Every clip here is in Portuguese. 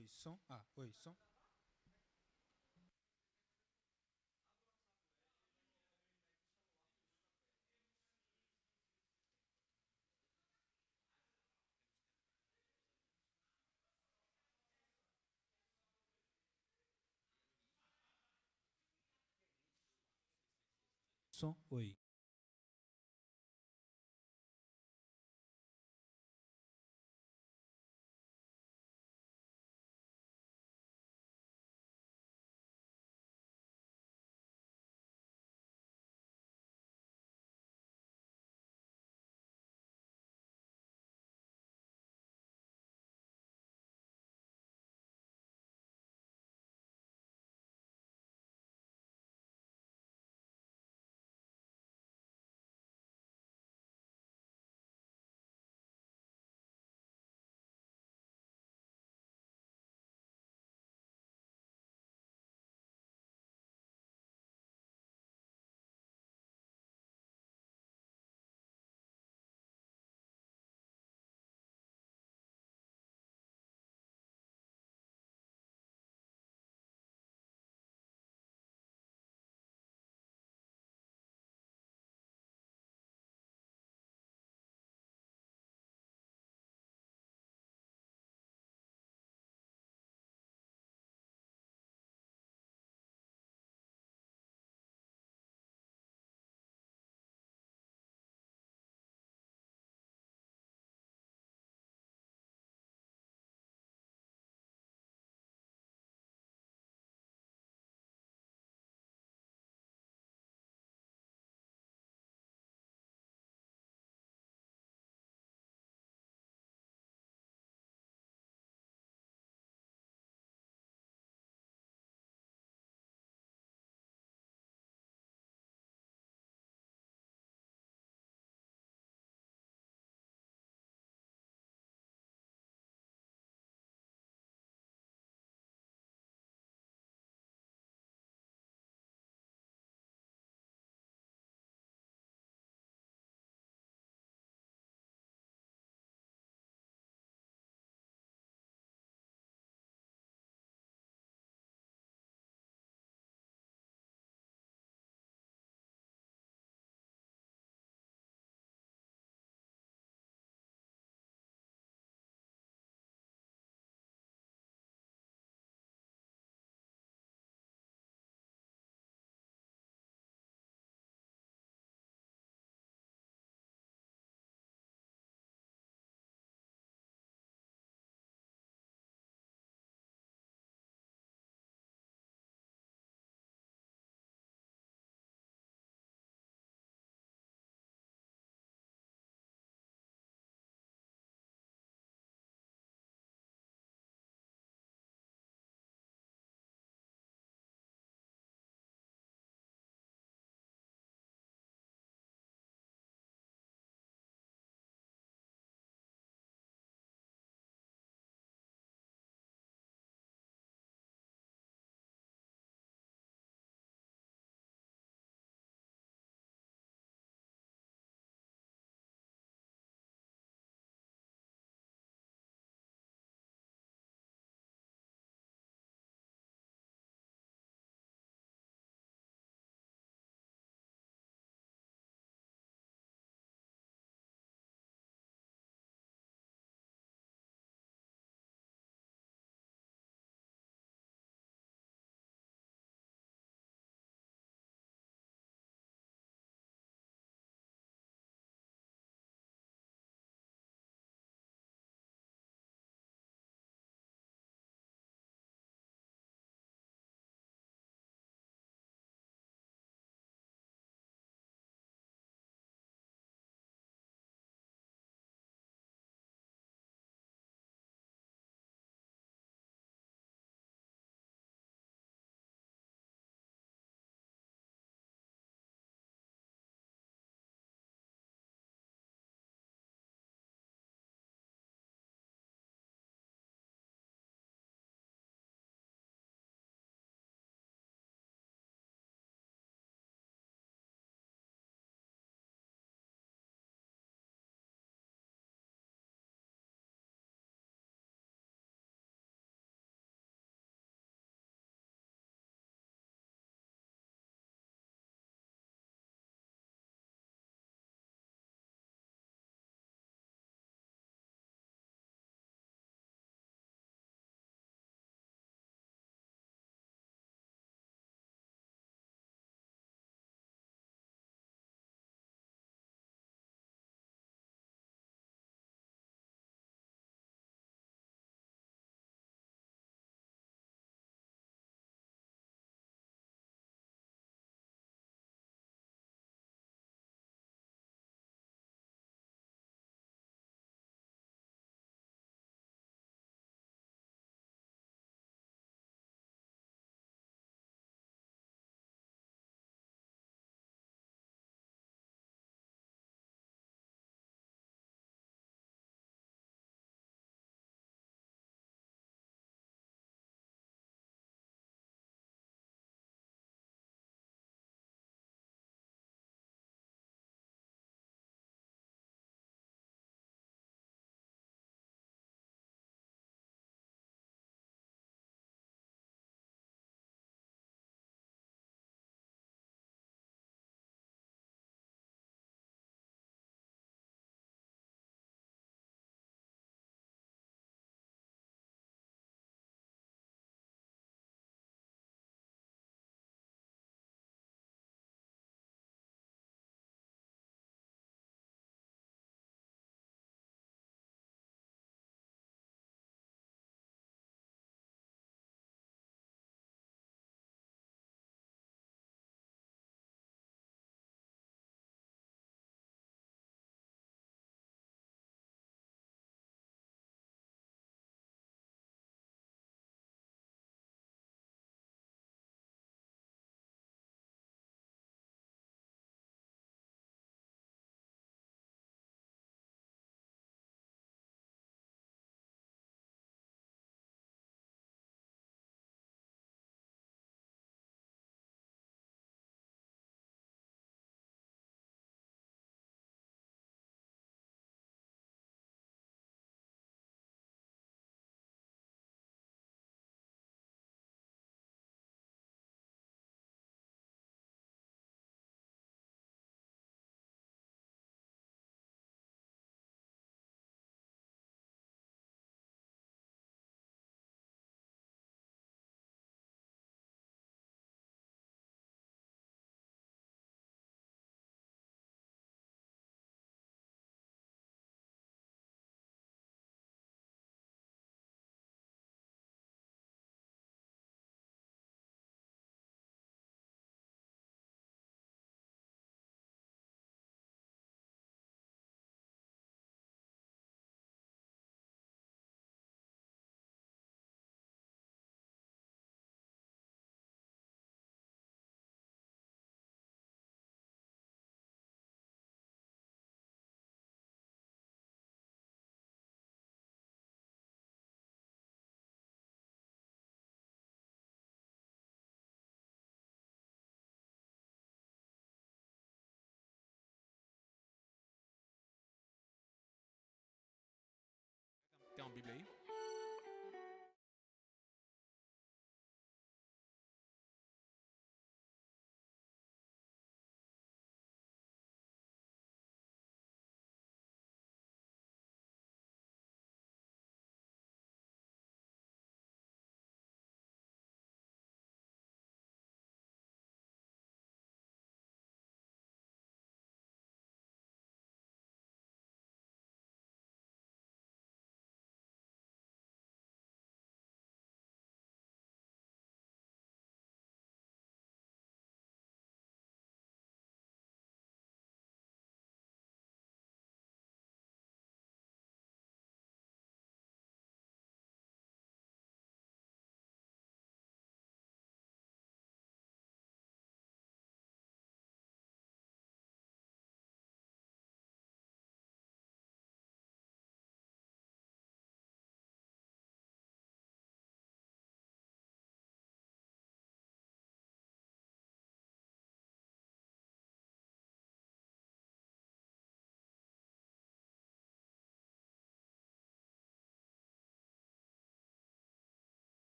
Oi, som. Ah, oi, som. Som. Oi.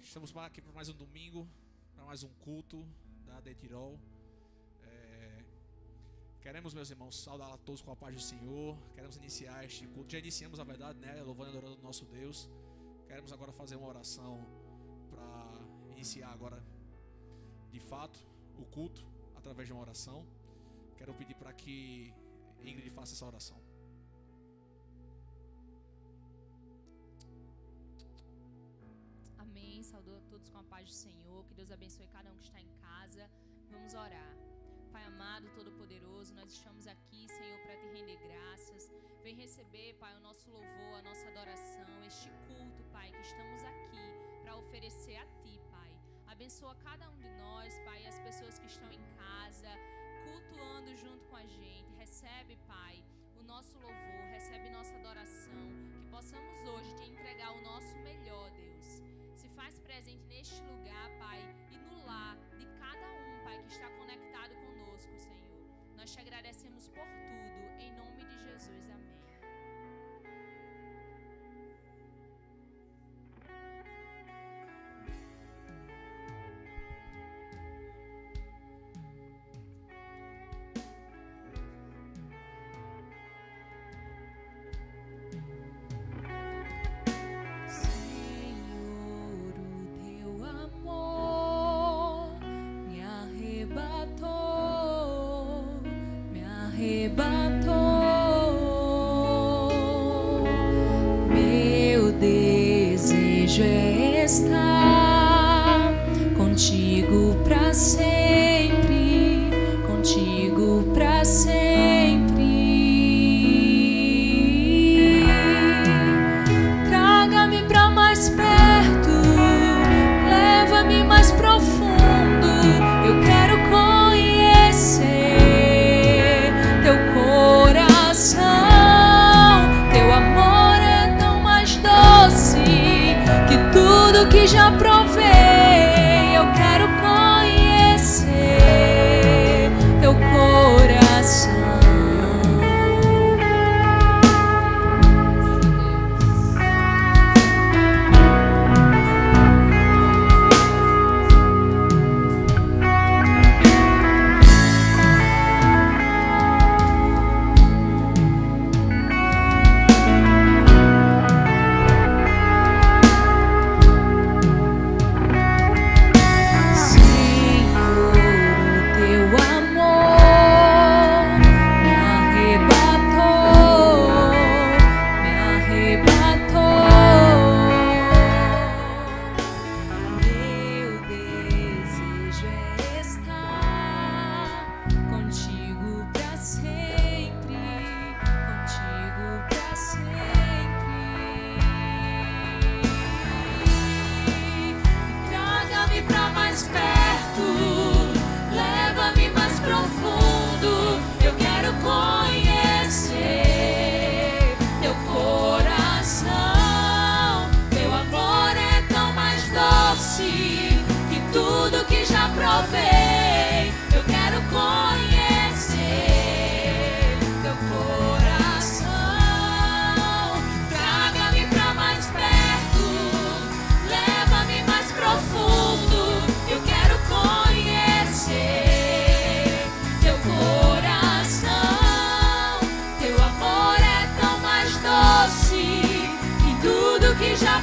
Estamos aqui para mais um domingo, para mais um culto da The Tirol. Queremos, meus irmãos, saudar a todos com a paz do Senhor. Queremos iniciar este culto. Já iniciamos, a verdade, né? Louvando e adorando o nosso Deus. Queremos agora fazer uma oração para iniciar agora, de fato, o culto através de uma oração. Quero pedir para que Ingrid faça essa oração. Amém. Saúdo a todos com a paz do Senhor. Que Deus abençoe cada um que está em casa. Vamos orar. Pai amado, todo-poderoso, nós estamos aqui, Senhor, para te render graças. Vem receber, Pai, o nosso louvor, a nossa adoração, este culto, Pai, que estamos aqui para oferecer a Ti, Pai. Abençoa cada um de nós, Pai, as pessoas que estão em casa, cultuando junto com a gente. Recebe, Pai, o nosso louvor, recebe nossa adoração. Que possamos hoje te entregar o nosso melhor, Deus. Se faz presente neste lugar, Pai, e no lar de cada um, Pai, que está conectado conosco, Senhor. Nós te agradecemos por tudo, em nome de Jesus, amém. Meu desejo é estar contigo para sempre, contigo para sempre. Traga-me para mais perto, leva-me mais profundo. Eu quero conhecer teu coração, teu amor é tão mais doce que tudo que já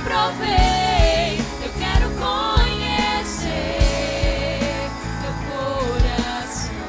provei. Eu quero conhecer teu coração.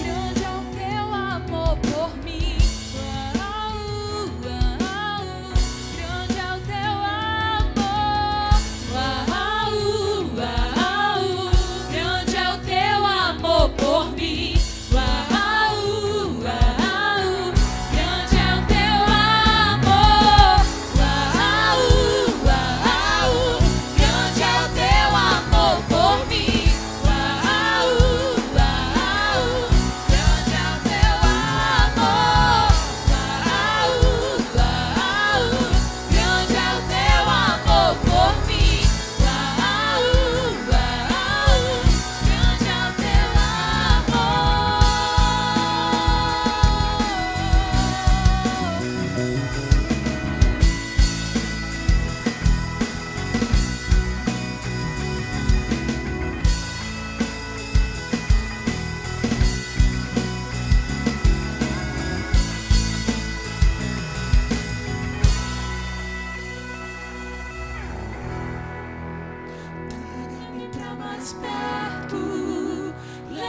Grande é o teu amor por mim. Grande é o teu amor. Grande é o teu amor por mim. Grande é o teu amor. Grande é o teu amor por mim. Grande é o teu amor. Grande é o teu amor por mim. Grande é o teu Traga-me pra mais perto,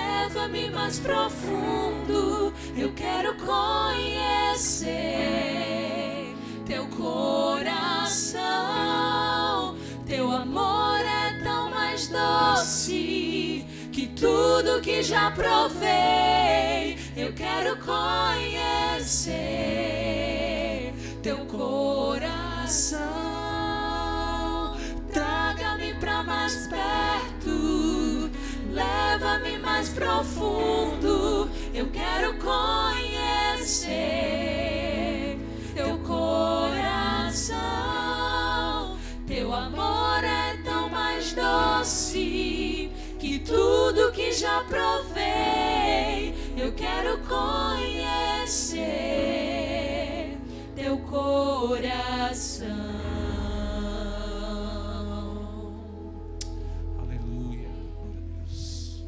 leva-me mais profundo. Eu quero conhecer teu coração. Teu amor é tão mais doce que tudo que já provei. Eu quero conhecer teu coração. Traga-me pra mais perto, leva-me mais profundo. Eu quero conhecer teu coração. Teu amor é tão mais doce que tudo que já provei. Eu quero conhecer teu coração. Aleluia. Glória a Deus.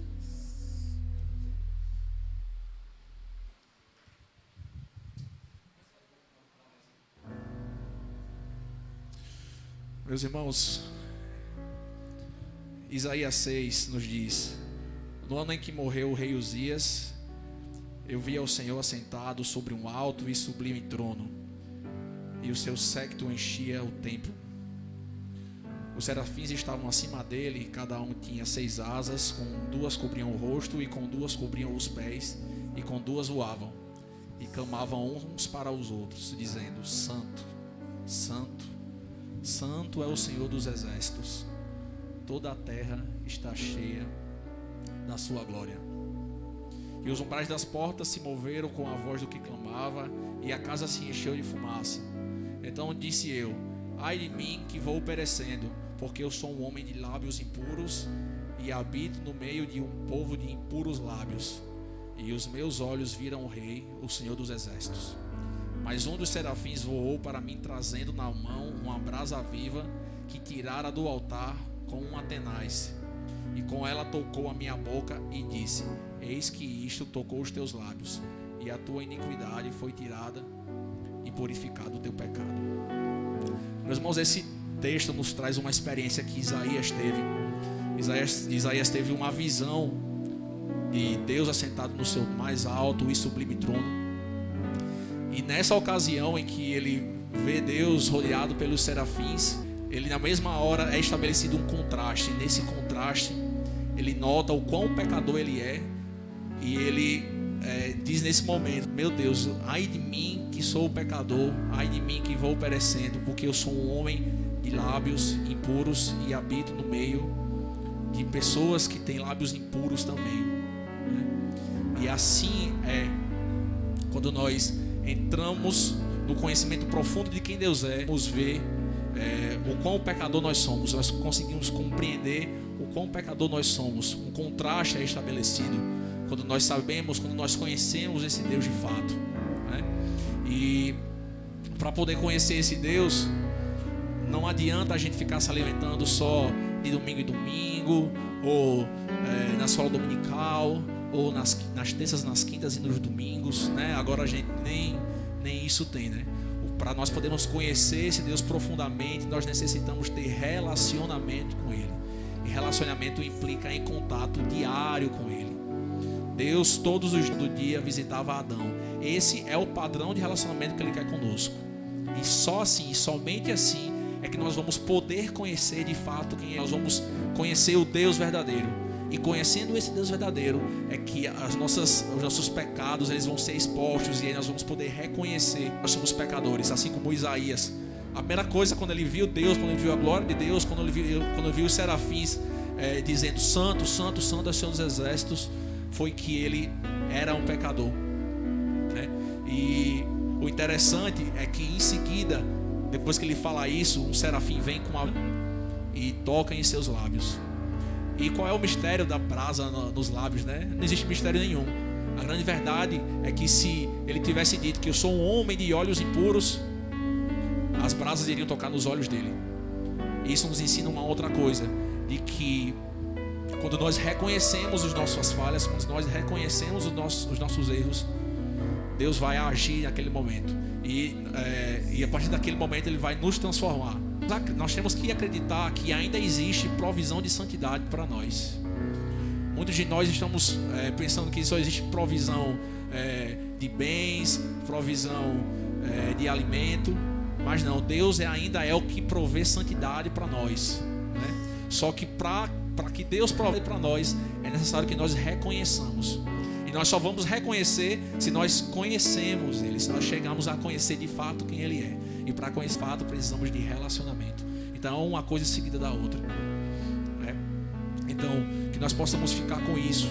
Meus irmãos, Isaías 6 nos diz: no ano em que morreu o rei Uzias, eu vi ao Senhor assentado sobre um alto e sublime trono, e o seu séquito enchia o templo. Os serafins estavam acima dele, e cada um tinha 6 asas, com 2 cobriam o rosto, e com 2 cobriam os pés, e com 2 voavam, e clamavam uns para os outros, dizendo: Santo, Santo, Santo é o Senhor dos exércitos. Toda a terra está cheia da sua glória. E os umbrais das portas se moveram com a voz do que clamava, e a casa se encheu de fumaça. Então disse eu: ai de mim, que vou perecendo, porque eu sou um homem de lábios impuros, e habito no meio de um povo de impuros lábios. E os meus olhos viram o Rei, o Senhor dos exércitos. Mas um dos serafins voou para mim, trazendo na mão uma brasa viva, que tirara do altar com uma tenaz. E com ela tocou a minha boca e disse: eis que isto tocou os teus lábios, e a tua iniquidade foi tirada, e purificado o teu pecado. Meus irmãos, esse texto nos traz uma experiência que Isaías teve. Isaías teve uma visão de Deus assentado no seu mais alto e sublime trono. E nessa ocasião em que ele vê Deus rodeado pelos serafins, ele na mesma hora é estabelecido um contraste. Nesse contraste ele nota o quão pecador ele é, e ele diz nesse momento: meu Deus, ai de mim que sou pecador, ai de mim que vou perecendo, porque eu sou um homem de lábios impuros e habito no meio de pessoas que têm lábios impuros também, né? E assim é quando nós entramos no conhecimento profundo de quem Deus é, vamos ver o quão pecador nós somos. Nós conseguimos compreender o quão pecador nós somos. Um contraste é estabelecido quando nós sabemos, quando nós conhecemos esse Deus de fato, né? E para poder conhecer esse Deus, não adianta a gente ficar se alimentando só de domingo em domingo, ou na escola dominical, ou nas terças, nas quintas e nos domingos, né? Agora a gente nem isso tem, né? Para nós podermos conhecer esse Deus profundamente, nós necessitamos ter relacionamento com Ele. E relacionamento implica em contato diário com Ele. Deus todos os dias do dia visitava Adão. Esse é o padrão de relacionamento que Ele quer conosco. E só assim, somente assim, é que nós vamos poder conhecer de fato quem é. Nós vamos conhecer o Deus verdadeiro. E conhecendo esse Deus verdadeiro, é que os nossos pecados eles vão ser expostos. E aí nós vamos poder reconhecer que nós somos pecadores. Assim como Isaías. A primeira coisa quando ele viu Deus, quando ele viu a glória de Deus, quando ele viu os serafins dizendo Santo, Santo, Santo é o Senhor dos Exércitos, foi que ele era um pecador, né? E o interessante é que em seguida, depois que ele fala isso, um serafim vem com e toca em seus lábios. E qual é o mistério da brasa nos lábios, né? Não existe mistério nenhum. A grande verdade é que se ele tivesse dito que eu sou um homem de olhos impuros, as brasas iriam tocar nos olhos dele. Isso nos ensina uma outra coisa, de que quando nós reconhecemos as nossas falhas, quando nós reconhecemos os nossos erros, Deus vai agir naquele momento. E a partir daquele momento Ele vai nos transformar. Nós temos que acreditar que ainda existe provisão de santidade para nós. Muitos de nós estamos pensando que só existe provisão de bens, provisão de alimento. Mas não, Deus ainda é o que provê santidade para nós, né? Só que para que Deus provê para nós, é necessário que nós reconheçamos. E nós só vamos reconhecer se nós conhecemos Ele, se nós chegarmos a conhecer de fato quem Ele é. E para conhecer de fato precisamos de relacionamento. Então uma coisa em seguida da outra, né? Então que nós possamos ficar com isso,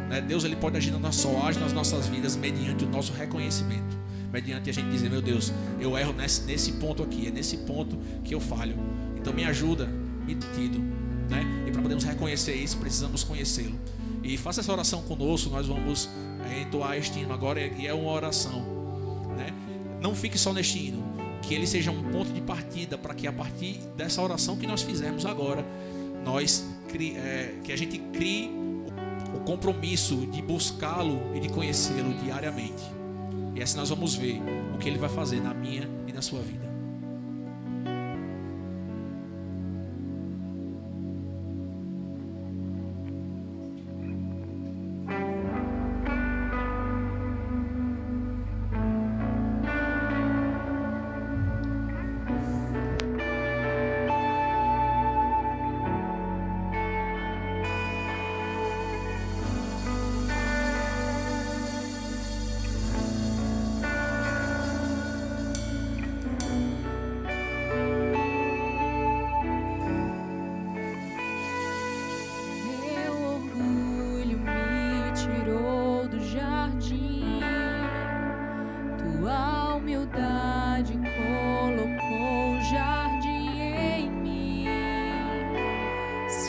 né? Deus Ele pode agir só age nas nossas vidas mediante o nosso reconhecimento, mediante a gente dizer, meu Deus, eu erro nesse ponto aqui, é nesse ponto que eu falho. Então me ajuda, me tido, né? E para podermos reconhecer isso, precisamos conhecê-lo. E faça essa oração conosco. Nós vamos entoar este hino agora, e é uma oração, né? Não fique só neste hino, que ele seja um ponto de partida, para que a partir dessa oração que nós fizermos agora, que a gente crie o compromisso de buscá-lo e de conhecê-lo diariamente. E assim nós vamos ver o que Ele vai fazer na minha e na sua vida.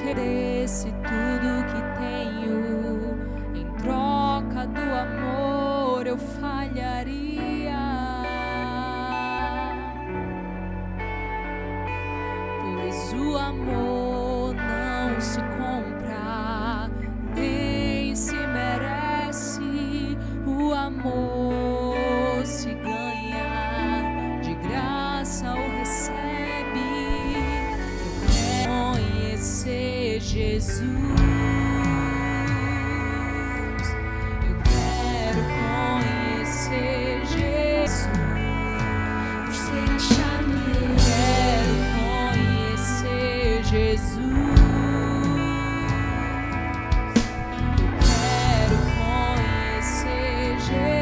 Oferece tudo que tenho, em troca do amor eu falharia. Pois o amor não se compra, nem se merece. O amor se ganha, de graça o recebe. Jesus, eu quero conhecer Jesus, ser achado nele. Quero conhecer Jesus, eu quero conhecer Jesus.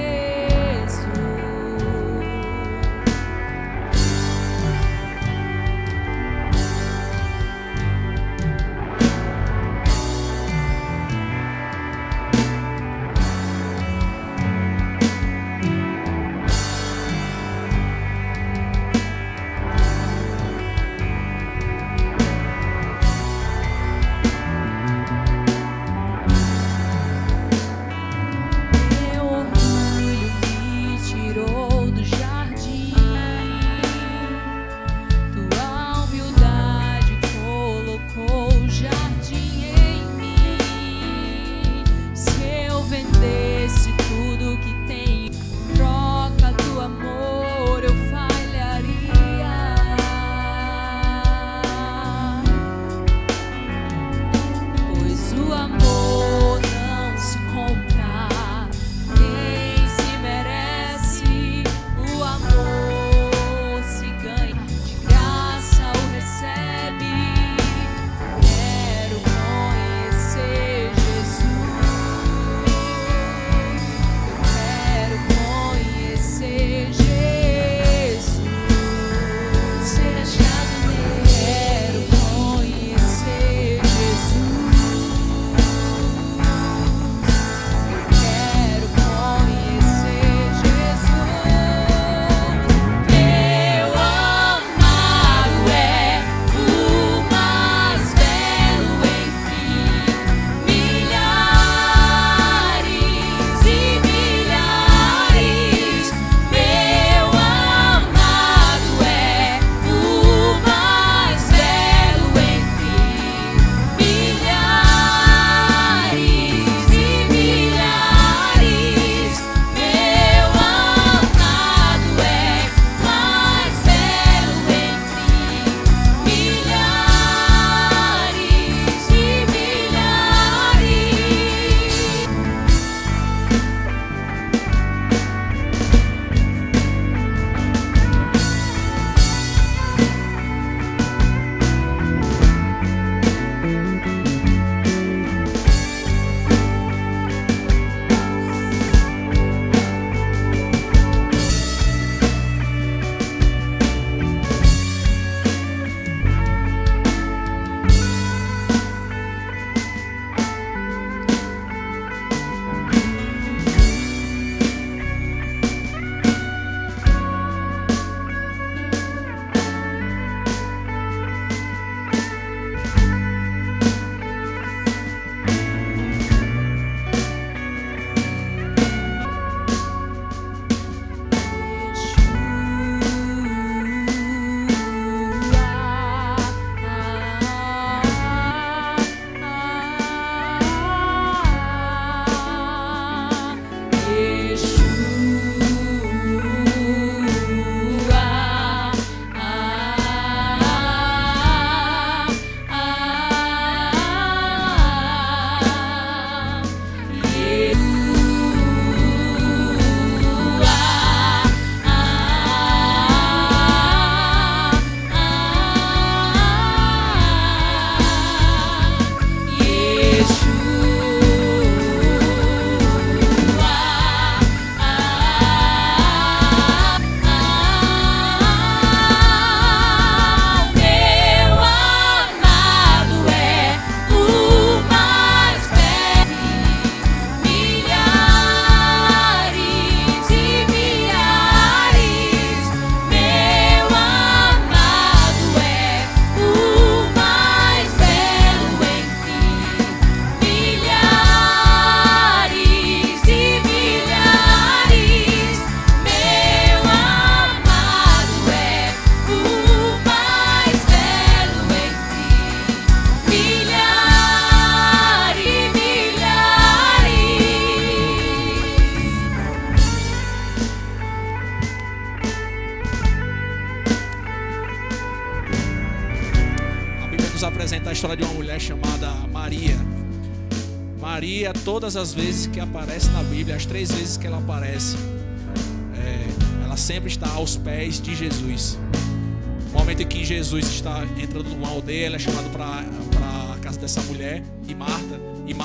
apresentar a história de uma mulher chamada Maria. Maria, todas as vezes que aparece na Bíblia, as 3 vezes que ela aparece, ela sempre está aos pés de Jesus. No momento em que Jesus está entrando numa aldeia, ela é chamada para a casa dessa mulher, e Marta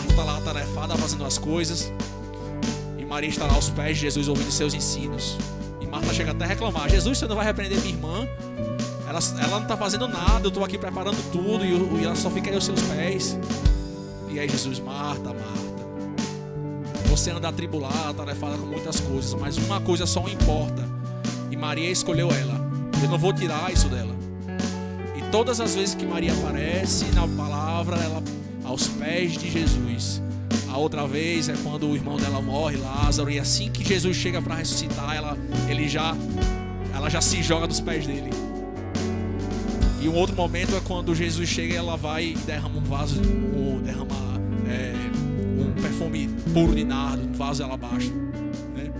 está lá atarefada fazendo as coisas, e Maria está lá aos pés de Jesus ouvindo seus ensinos. E Marta chega até a reclamar: Jesus, você não vai repreender minha irmã? Ela não está fazendo nada, eu estou aqui preparando tudo e ela só fica aí aos seus pés. E aí Jesus: Marta, você anda atribulada, atarefada com muitas coisas, mas uma coisa só importa, e Maria escolheu ela. Eu não vou tirar isso dela. E todas as vezes que Maria aparece na palavra, ela aos pés de Jesus. A outra vez é quando o irmão dela morre, Lázaro, e assim que Jesus chega para ressuscitar, ela já se joga dos pés dele. E um outro momento é quando Jesus chega e ela vai e derrama um vaso, um perfume puro de nardo, um vaso alabastro, né?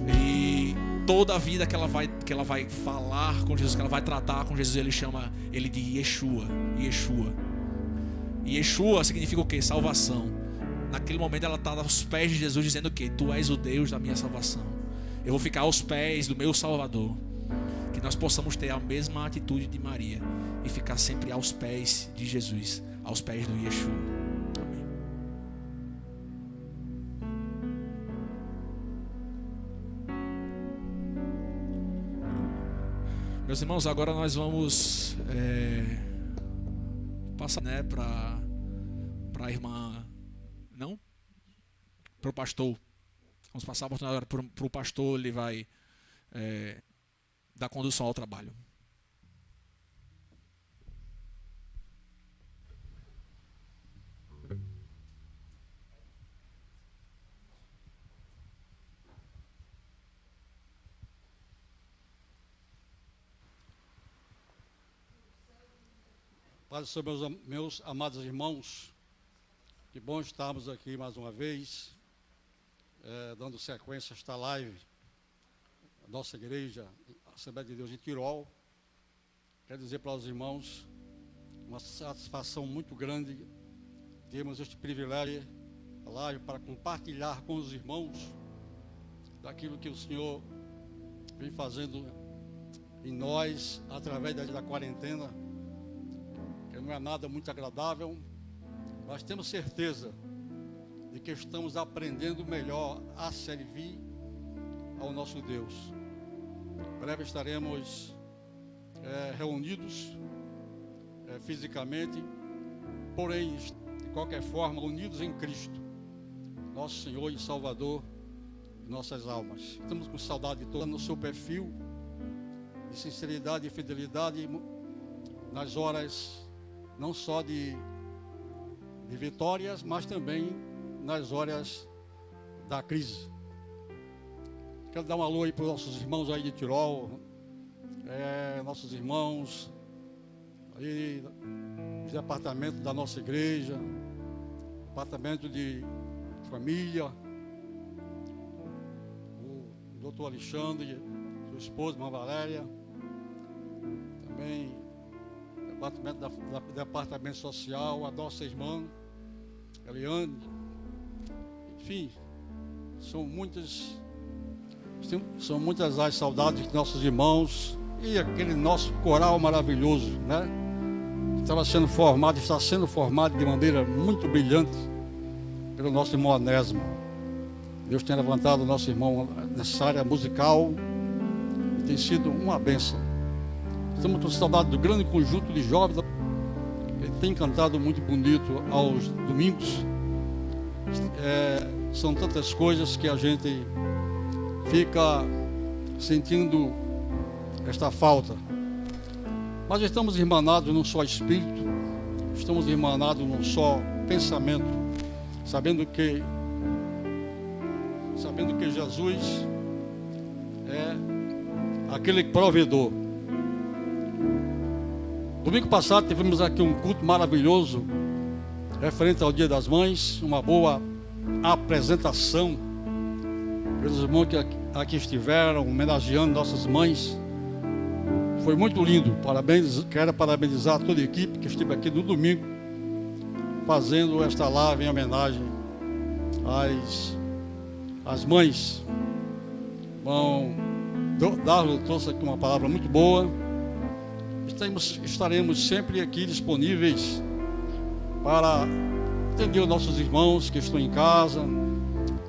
E toda a vida que ela vai falar com Jesus, que ela vai tratar com Jesus, ele chama ele de Yeshua. E Yeshua significa o quê? Salvação. Naquele momento ela está aos pés de Jesus, dizendo o quê? Tu és o Deus da minha salvação. Eu vou ficar aos pés do meu Salvador. Que nós possamos ter a mesma atitude de Maria e ficar sempre aos pés de Jesus, aos pés do Yeshua. Amém. Meus irmãos, agora nós vamos passar, né, para a irmã, não? Para o pastor. Vamos passar a oportunidade agora para o pastor, ele vai dar condução ao trabalho. Paz sobre meus amados irmãos, que bom estarmos aqui mais uma vez, dando sequência a esta live, a nossa igreja, a Assembleia de Deus de Tirol. Quero dizer para os irmãos, uma satisfação muito grande termos este privilégio, a live, para compartilhar com os irmãos daquilo que o Senhor vem fazendo em nós, através da quarentena, que não é nada muito agradável, mas temos certeza de que estamos aprendendo melhor a servir ao nosso Deus. Em breve estaremos reunidos fisicamente, porém, de qualquer forma, unidos em Cristo, nosso Senhor e Salvador de nossas almas. Estamos com saudade de toda no seu perfil de sinceridade e fidelidade nas horas não só de vitórias, mas também nas horas da crise. Quero dar um alô aí para os nossos irmãos aí de Tirol, nossos irmãos aí do departamento da nossa igreja, departamento de família, o doutor Alexandre, sua esposa, irmã Valéria, também departamento social, a nossa irmã Eliane. Enfim, são muitas as saudades de nossos irmãos e aquele nosso coral maravilhoso, né? Está sendo formado de maneira muito brilhante pelo nosso irmão Anésimo. Deus tem levantado o nosso irmão nessa área musical e tem sido uma bênção. Estamos com saudade do grande conjunto de jovens. Ele tem cantado muito bonito aos domingos. São tantas coisas que a gente fica sentindo esta falta. Mas estamos irmanados num só espírito, estamos irmanados num só pensamento, sabendo que Jesus é aquele provedor. Domingo passado tivemos aqui um culto maravilhoso referente ao Dia das Mães, uma boa apresentação pelos irmãos que aqui estiveram homenageando nossas mães. Foi muito lindo. Parabéns, quero parabenizar toda a equipe que esteve aqui no domingo, fazendo esta live em homenagem às mães. Bom, Darlo trouxe aqui uma palavra muito boa. Estaremos sempre aqui disponíveis para atender os nossos irmãos que estão em casa,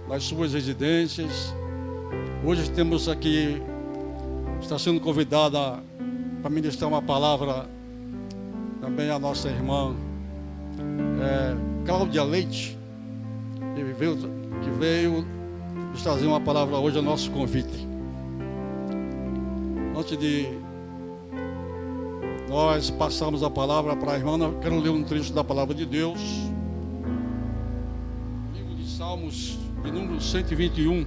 nas suas residências. Hoje temos aqui, está sendo convidada para ministrar uma palavra também a nossa irmã Cláudia Leite, que veio nos trazer uma palavra hoje ao nosso convite. Antes de nós passarmos a palavra para a irmã, eu quero ler um trecho da palavra de Deus, livro de Salmos, de número 121,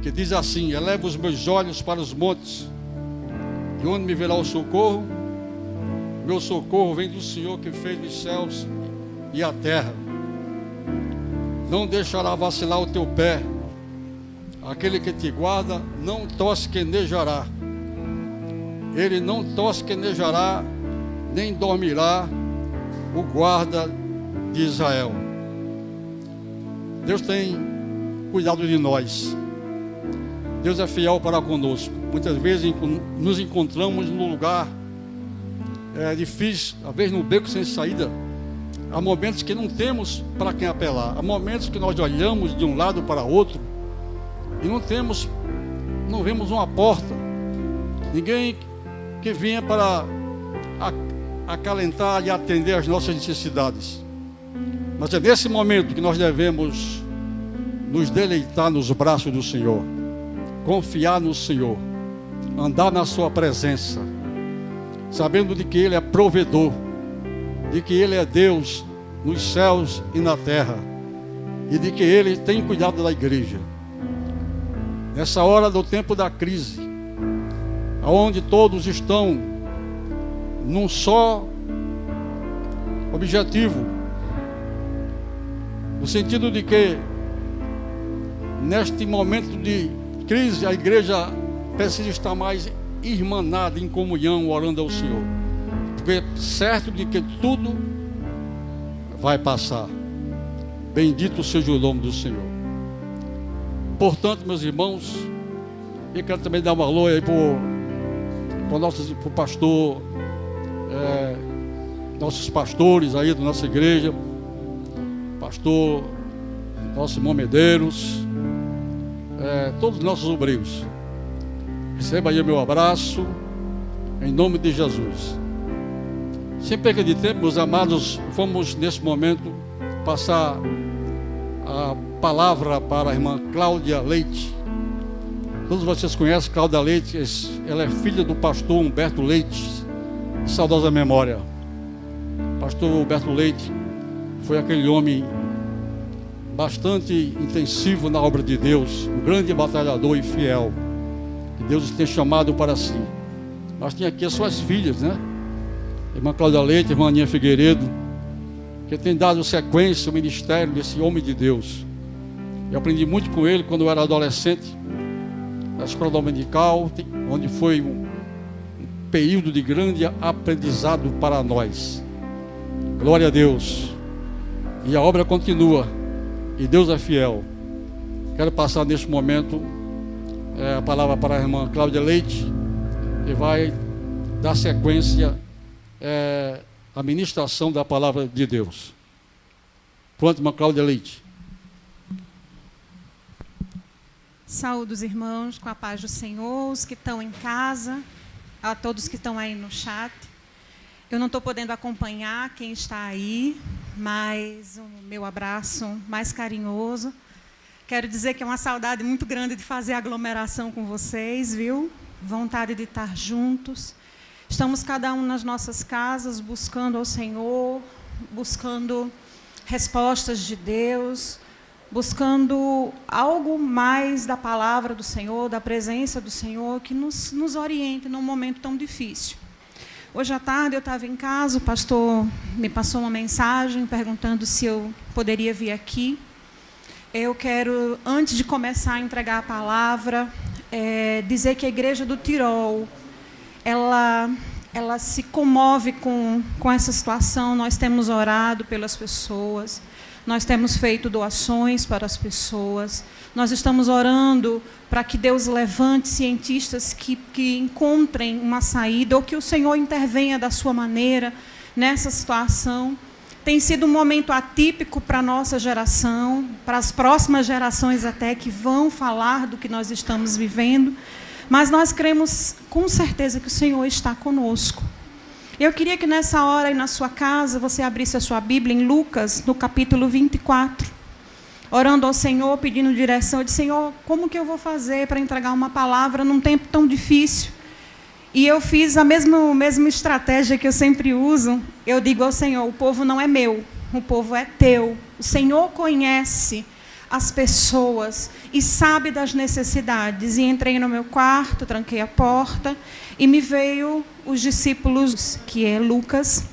que diz assim: eleva os meus olhos para os montes, de onde me virá o socorro? Meu socorro vem do Senhor que fez os céus e a terra. Não deixará vacilar o teu pé, aquele que te guarda não tosquenejará. Ele não tosquenejará, nem dormirá o guarda de Israel. Deus tem cuidado de nós. Deus é fiel para conosco. Muitas vezes nos encontramos num lugar difícil, às vezes no beco sem saída. Há momentos que não temos para quem apelar. Há momentos que nós olhamos de um lado para outro e não vemos uma porta. Ninguém que venha para acalentar e atender às nossas necessidades. Mas é nesse momento que nós devemos nos deleitar nos braços do Senhor, confiar no Senhor, andar na sua presença, sabendo de que Ele é provedor, de que Ele é Deus nos céus e na terra, e de que Ele tem cuidado da igreja. Nessa hora do tempo da crise, onde todos estão num só objetivo, no sentido de que neste momento de crise a igreja precisa estar mais irmanada em comunhão, orando ao Senhor, porque é certo de que tudo vai passar. Bendito seja o nome do Senhor. Portanto, meus irmãos, eu quero também dar um alô aí para o pastor, nossos pastores aí da nossa igreja, pastor nosso irmão Medeiros, todos os nossos obreiros. Receba aí o meu abraço, em nome de Jesus. Sem perda de tempo, meus amados, vamos nesse momento passar a palavra para a irmã Cláudia Leite. Todos vocês conhecem Cláudia Leite, ela é filha do pastor Humberto Leite, de saudosa memória. O pastor Humberto Leite foi aquele homem bastante intensivo na obra de Deus, um grande batalhador e fiel, que Deus tem chamado para si. Mas tem aqui as suas filhas, né? Irmã Cláudia Leite, irmã Aninha Figueiredo, que tem dado sequência ao ministério desse homem de Deus. Eu aprendi muito com ele quando eu era adolescente, na escola dominical, onde foi um período de grande aprendizado para nós. Glória a Deus. E a obra continua, e Deus é fiel. Quero passar neste momento a palavra para a irmã Cláudia Leite, que vai dar sequência à ministração da palavra de Deus. Pronto, irmã Cláudia Leite. Saúdo os irmãos com a paz do Senhor, os que estão em casa, a todos que estão aí no chat. Eu não estou podendo acompanhar quem está aí, mas o meu abraço mais carinhoso. Quero dizer que é uma saudade muito grande de fazer aglomeração com vocês, viu? Vontade de estar juntos. Estamos cada um nas nossas casas, buscando ao Senhor, buscando respostas de Deus, buscando algo mais da palavra do Senhor, da presença do Senhor, que nos oriente num momento tão difícil. Hoje à tarde eu estava em casa, o pastor me passou uma mensagem perguntando se eu poderia vir aqui. Eu quero, antes de começar a entregar a palavra, dizer que a Igreja do Tirol ela se comove com essa situação. Nós temos orado pelas pessoas, nós temos feito doações para as pessoas, nós estamos orando para que Deus levante cientistas que encontrem uma saída, ou que o Senhor intervenha da sua maneira nessa situação. Tem sido um momento atípico para a nossa geração, para as próximas gerações até, que vão falar do que nós estamos vivendo, mas nós cremos com certeza que o Senhor está conosco. Eu queria que nessa hora aí na sua casa você abrisse a sua Bíblia em Lucas, no capítulo 24, orando ao Senhor, pedindo direção. Eu disse: Senhor, como que eu vou fazer para entregar uma palavra num tempo tão difícil? E eu fiz a mesma estratégia que eu sempre uso. Eu digo ao Senhor: o povo não é meu, o povo é teu. O Senhor conhece as pessoas e sabe das necessidades. E entrei no meu quarto, tranquei a porta, e me veio os discípulos, que é Lucas,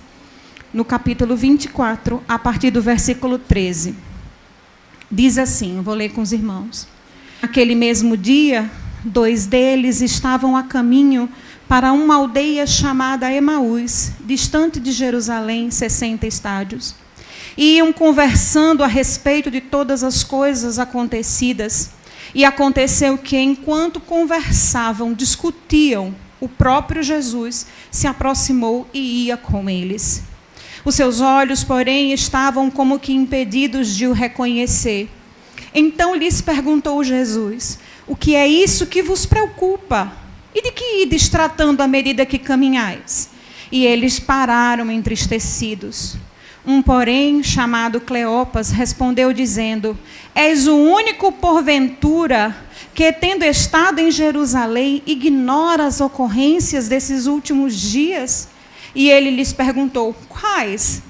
no capítulo 24, a partir do versículo 13. Diz assim, eu vou ler com os irmãos. Naquele mesmo dia, 2 deles estavam a caminho para uma aldeia chamada Emaús, distante de Jerusalém, 60 estádios. E iam conversando a respeito de todas as coisas acontecidas. E aconteceu que, enquanto conversavam, discutiam, o próprio Jesus se aproximou e ia com eles. Os seus olhos, porém, estavam como que impedidos de o reconhecer. Então lhes perguntou Jesus: o que é isso que vos preocupa? E de que ides tratando à medida que caminhais? E eles pararam entristecidos. Um, porém, chamado Cleopas, respondeu dizendo: és o único, porventura, que, tendo estado em Jerusalém, ignora as ocorrências desses últimos dias? E ele lhes perguntou: quais?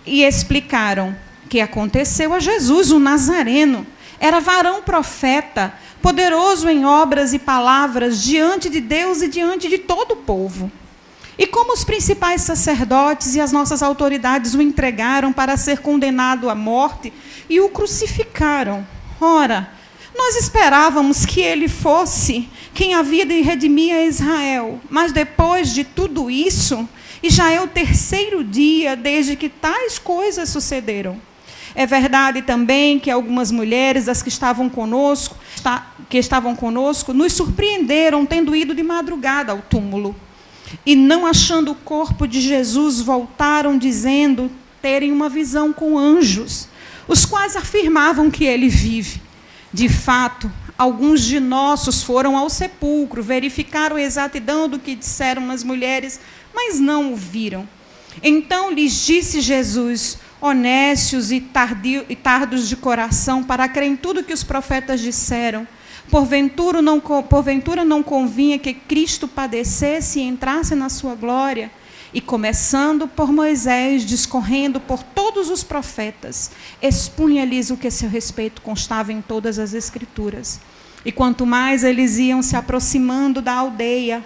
E explicaram que aconteceu a Jesus, o Nazareno. Era varão profeta, poderoso em obras e palavras diante de Deus e diante de todo o povo. E como os principais sacerdotes e as nossas autoridades o entregaram para ser condenado à morte e o crucificaram. Ora, nós esperávamos que ele fosse quem havia de redimir a Israel. Mas depois de tudo isso, e já é o 3º dia desde que tais coisas sucederam. É verdade também que algumas mulheres das que estavam conosco, nos surpreenderam tendo ido de madrugada ao túmulo. E não achando o corpo de Jesus, voltaram dizendo terem uma visão com anjos, os quais afirmavam que ele vive. De fato, alguns de nossos foram ao sepulcro, verificaram a exatidão do que disseram as mulheres, mas não o viram. Então lhes disse Jesus: honestos e tardos de coração, para crer em tudo que os profetas disseram. Porventura não convinha que Cristo padecesse e entrasse na sua glória? E começando por Moisés, discorrendo por todos os profetas, expunha-lhes o que a seu respeito constava em todas as Escrituras. E quanto mais eles iam se aproximando da aldeia,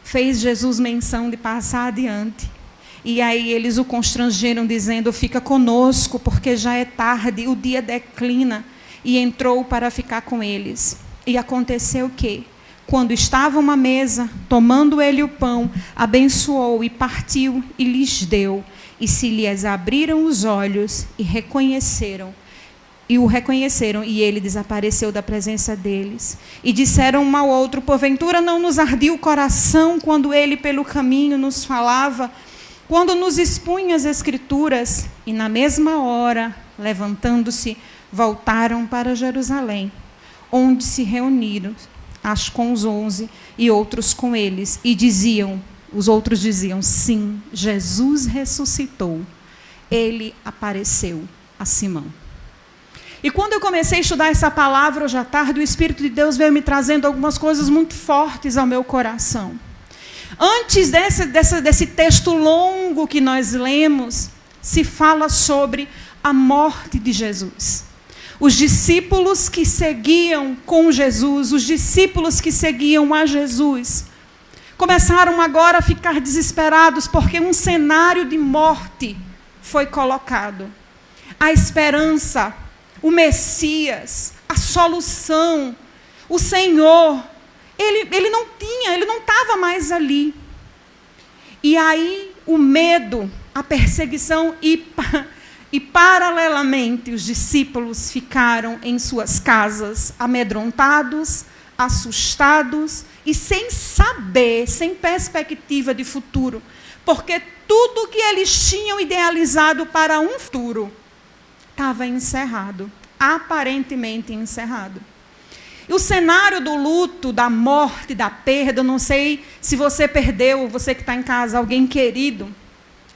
fez Jesus menção de passar adiante. E aí eles o constrangeram, dizendo: fica conosco, porque já é tarde, o dia declina. E entrou para ficar com eles. E aconteceu que, quando estavam à mesa, tomando ele o pão, abençoou e partiu e lhes deu. E se lhes abriram os olhos e o reconheceram, e ele desapareceu da presença deles. E disseram um ao outro: porventura não nos ardia o coração quando ele pelo caminho nos falava, quando nos expunha as Escrituras? E na mesma hora, levantando-se, voltaram para Jerusalém, onde se reuniram com os 11 e outros com eles, e os outros diziam: sim, Jesus ressuscitou, ele apareceu a Simão. E quando eu comecei a estudar essa palavra hoje à tarde, o Espírito de Deus veio me trazendo algumas coisas muito fortes ao meu coração. Antes desse texto longo que nós lemos, se fala sobre a morte de Jesus. Os discípulos que seguiam com Jesus, os discípulos que seguiam a Jesus, começaram agora a ficar desesperados, porque um cenário de morte foi colocado. A esperança, o Messias, a solução, o Senhor, ele não estava mais ali. E aí o medo, a perseguição e paralelamente os discípulos ficaram em suas casas amedrontados, assustados e sem saber, sem perspectiva de futuro, porque tudo que eles tinham idealizado para um futuro estava encerrado, aparentemente encerrado. E o cenário do luto, da morte, da perda, eu não sei se você perdeu, você que está em casa, alguém querido,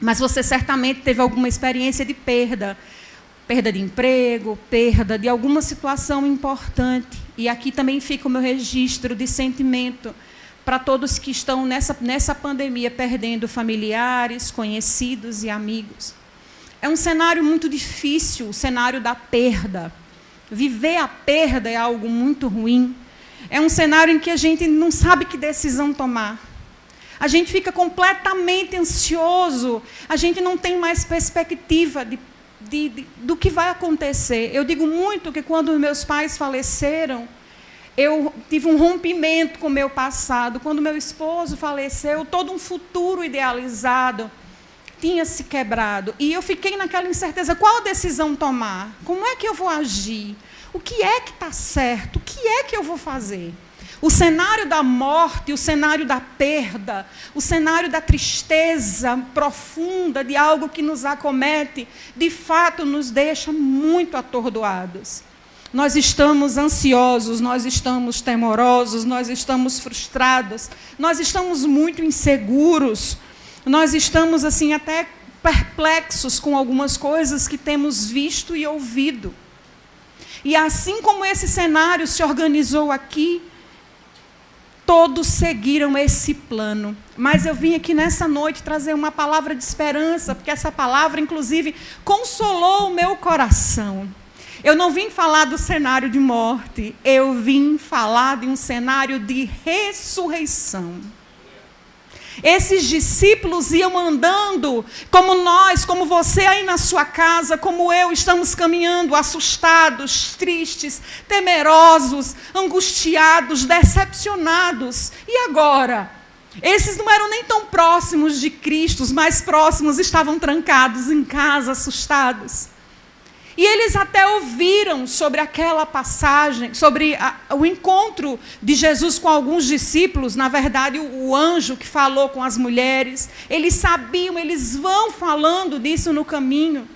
mas você certamente teve alguma experiência de perda. Perda de emprego, perda de alguma situação importante. E aqui também fica o meu registro de sentimento para todos que estão nessa pandemia perdendo familiares, conhecidos e amigos. É um cenário muito difícil, o cenário da perda. Viver a perda é algo muito ruim. É um cenário em que a gente não sabe que decisão tomar. A gente fica completamente ansioso, a gente não tem mais perspectiva do que vai acontecer. Eu digo muito que quando meus pais faleceram, eu tive um rompimento com o meu passado. Quando meu esposo faleceu, todo um futuro idealizado tinha se quebrado. E eu fiquei naquela incerteza, qual decisão tomar? Como é que eu vou agir? O que é que está certo? O que é que eu vou fazer? O cenário da morte, o cenário da perda, o cenário da tristeza profunda de algo que nos acomete, de fato nos deixa muito atordoados. Nós estamos ansiosos, nós estamos temorosos, nós estamos frustrados, nós estamos muito inseguros, nós estamos assim até perplexos com algumas coisas que temos visto e ouvido. E assim como esse cenário se organizou aqui, todos seguiram esse plano. Mas eu vim aqui nessa noite trazer uma palavra de esperança, porque essa palavra, inclusive, consolou o meu coração. Eu não vim falar do cenário de morte, eu vim falar de um cenário de ressurreição. Esses discípulos iam andando, como nós, como você aí na sua casa, como eu, estamos caminhando, assustados, tristes, temerosos, angustiados, decepcionados. E agora? Esses não eram nem tão próximos de Cristo, os mais próximos estavam trancados em casa, assustados. E eles até ouviram sobre aquela passagem, sobre o encontro de Jesus com alguns discípulos, na verdade, o anjo que falou com as mulheres. Eles sabiam, eles vão falando disso no caminho.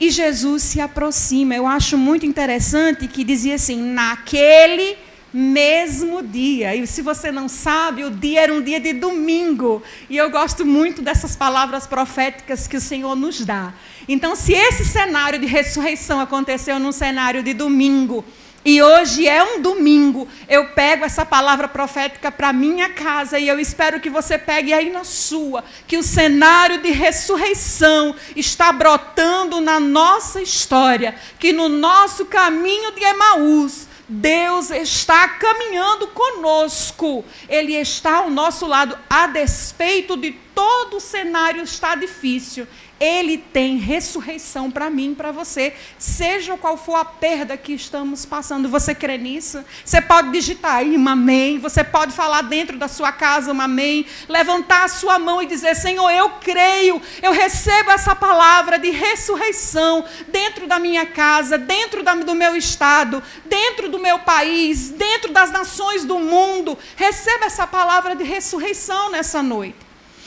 E Jesus se aproxima. Eu acho muito interessante que dizia assim, naquele mesmo dia. E se você não sabe, o dia era um dia de domingo. E eu gosto muito dessas palavras proféticas que o Senhor nos dá. Então, se esse cenário de ressurreição aconteceu num cenário de domingo, e hoje é um domingo, eu pego essa palavra profética para a minha casa, e eu espero que você pegue aí na sua, que o cenário de ressurreição está brotando na nossa história, que no nosso caminho de Emaús, Deus está caminhando conosco, Ele está ao nosso lado, a despeito de todo o cenário estar difícil. Ele tem ressurreição para mim e para você, seja qual for a perda que estamos passando. Você crê nisso? Você pode digitar aí um amém, você pode falar dentro da sua casa um amém, levantar a sua mão e dizer, Senhor, eu creio, eu recebo essa palavra de ressurreição dentro da minha casa, dentro do meu estado, dentro do meu país, dentro das nações do mundo. Receba essa palavra de ressurreição nessa noite.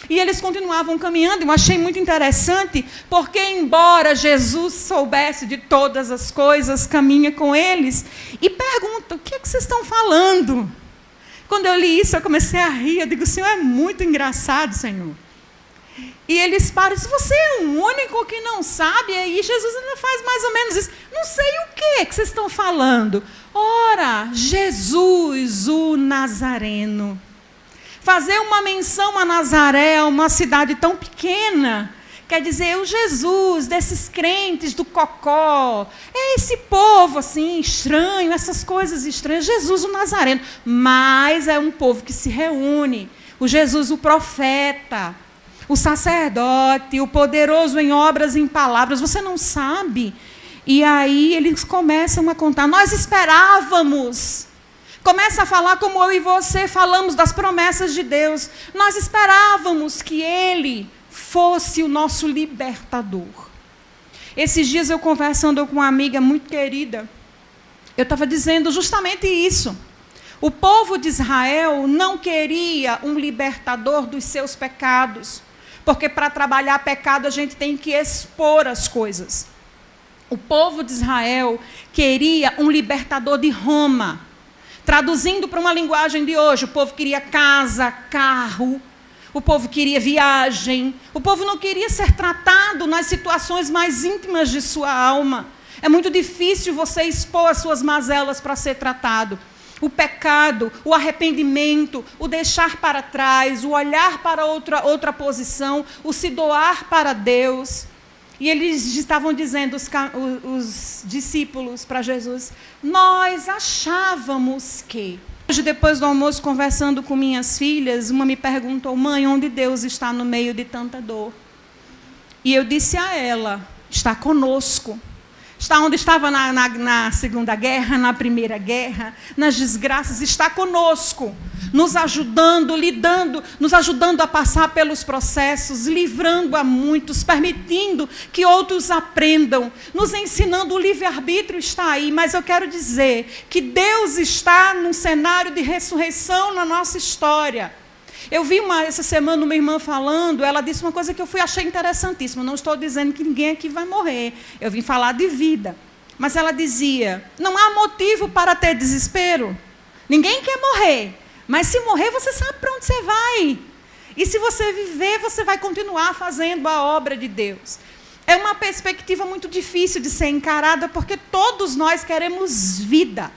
E eles continuavam caminhando, eu achei muito interessante, porque embora Jesus soubesse de todas as coisas, caminha com eles, e pergunta, o que é que vocês estão falando? Quando eu li isso, eu comecei a rir, eu digo, o Senhor é muito engraçado, Senhor. E eles param e dizem, você é o único que não sabe? E aí Jesus ainda faz mais ou menos isso, não sei o que vocês estão falando. Ora, Jesus, o Nazareno. Fazer uma menção a Nazaré, uma cidade tão pequena, quer dizer, o Jesus desses crentes do Cocó, é esse povo assim, estranho, essas coisas estranhas, Jesus o Nazareno, mas é um povo que se reúne, o Jesus o profeta, o sacerdote, o poderoso em obras e em palavras, você não sabe? E aí eles começam a contar, nós esperávamos. Começa a falar como eu e você falamos das promessas de Deus. Nós esperávamos que Ele fosse o nosso libertador. Esses dias eu conversando com uma amiga muito querida, eu estava dizendo justamente isso. O povo de Israel não queria um libertador dos seus pecados, porque para trabalhar pecado a gente tem que expor as coisas. O povo de Israel queria um libertador de Roma. Traduzindo para uma linguagem de hoje, o povo queria casa, carro, o povo queria viagem, o povo não queria ser tratado nas situações mais íntimas de sua alma. É muito difícil você expor as suas mazelas para ser tratado. O pecado, o arrependimento, o deixar para trás, o olhar para outra posição, o se doar para Deus. E eles estavam dizendo, os discípulos para Jesus, nós achávamos que... Hoje, depois do almoço, conversando com minhas filhas, uma me perguntou, mãe, onde Deus está no meio de tanta dor? E eu disse a ela, está conosco. Está onde estava na Segunda Guerra, na Primeira Guerra, nas desgraças, está conosco, nos ajudando, nos ajudando a passar pelos processos, livrando a muitos, permitindo que outros aprendam, nos ensinando. O livre-arbítrio está aí, mas eu quero dizer que Deus está num cenário de ressurreição na nossa história. Eu vi essa semana uma irmã falando, ela disse uma coisa que eu achei interessantíssima. Não estou dizendo que ninguém aqui vai morrer. Eu vim falar de vida. Mas ela dizia, não há motivo para ter desespero. Ninguém quer morrer. Mas se morrer, você sabe para onde você vai. E se você viver, você vai continuar fazendo a obra de Deus. É uma perspectiva muito difícil de ser encarada, porque todos nós queremos vida.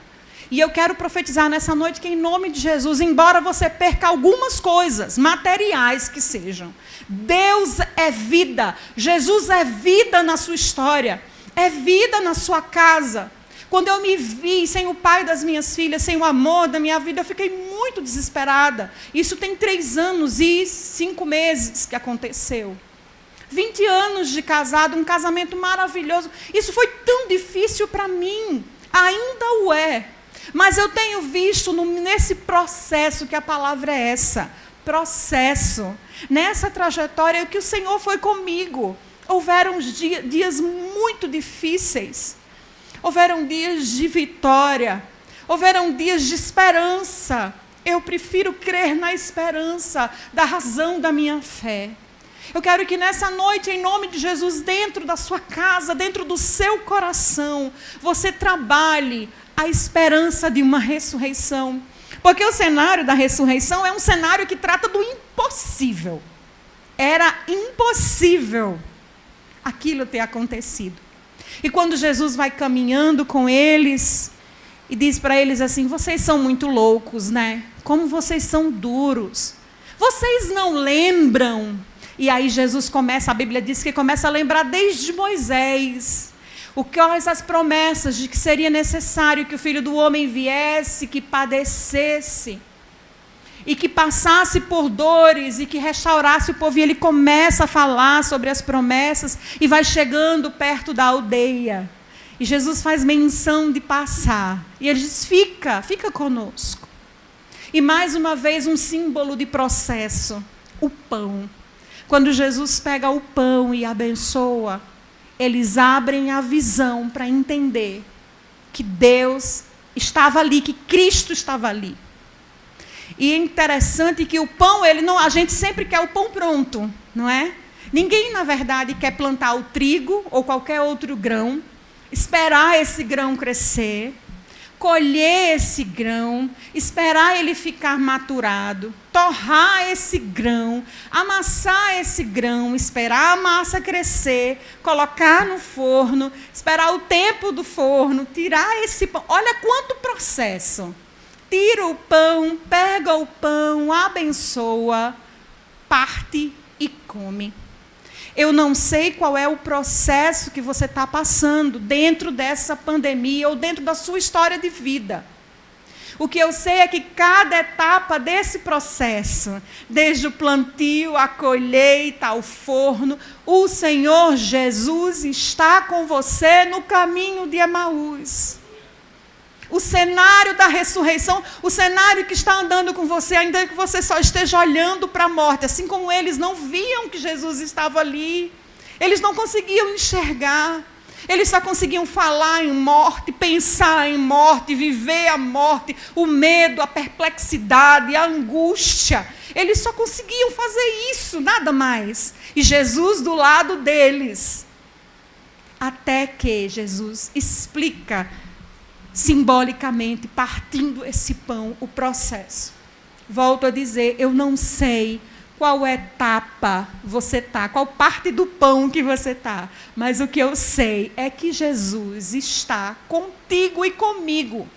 E eu quero profetizar nessa noite que, em nome de Jesus, embora você perca algumas coisas, materiais que sejam, Deus é vida, Jesus é vida na sua história, é vida na sua casa. Quando eu me vi sem o pai das minhas filhas, sem o amor da minha vida, eu fiquei muito desesperada. Isso tem 3 anos e 5 meses que aconteceu. 20 anos de casado, um casamento maravilhoso. Isso foi tão difícil para mim, ainda o é. Mas eu tenho visto nesse processo, que a palavra é essa, processo, nessa trajetória que o Senhor foi comigo. Houveram dias muito difíceis, houveram dias de vitória, houveram dias de esperança. Eu prefiro crer na esperança, da razão da minha fé. Eu quero que nessa noite, em nome de Jesus, dentro da sua casa, dentro do seu coração, você trabalhe a esperança de uma ressurreição. Porque o cenário da ressurreição é um cenário que trata do impossível. Era impossível aquilo ter acontecido. E quando Jesus vai caminhando com eles e diz para eles assim, vocês são muito loucos, né? Como vocês são duros. Vocês não lembram? E aí Jesus começa, a Bíblia diz que começa a lembrar desde Moisés, as promessas de que seria necessário que o Filho do Homem viesse, que padecesse, e que passasse por dores, e que restaurasse o povo. E ele começa a falar sobre as promessas, e vai chegando perto da aldeia. E Jesus faz menção de passar. E ele diz, fica conosco. E mais uma vez um símbolo de processo, o pão. Quando Jesus pega o pão e abençoa, eles abrem a visão para entender que Deus estava ali, que Cristo estava ali. E é interessante que o pão, a gente sempre quer o pão pronto, não é? Ninguém, na verdade, quer plantar o trigo ou qualquer outro grão, esperar esse grão crescer, colher esse grão, esperar ele ficar maturado, torrar esse grão, amassar esse grão, esperar a massa crescer, colocar no forno, esperar o tempo do forno, tirar esse pão. Olha quanto processo. Tira o pão, pega o pão, abençoa, parte e come. Eu não sei qual é o processo que você está passando dentro dessa pandemia ou dentro da sua história de vida. O que eu sei é que cada etapa desse processo, desde o plantio, a colheita, ao forno, o Senhor Jesus está com você no caminho de Emaús. o cenário da ressurreição, o cenário que está andando com você, ainda que você só esteja olhando para a morte, assim como eles não viam que Jesus estava ali, eles não conseguiam enxergar, eles só conseguiam falar em morte, pensar em morte, viver a morte, o medo, a perplexidade, a angústia. Eles só conseguiam fazer isso, nada mais. E Jesus do lado deles. Até que Jesus explica simbolicamente, partindo esse pão, o processo. Volto a dizer, eu não sei qual etapa você está, qual parte do pão que você está, mas o que eu sei é que Jesus está contigo e comigo.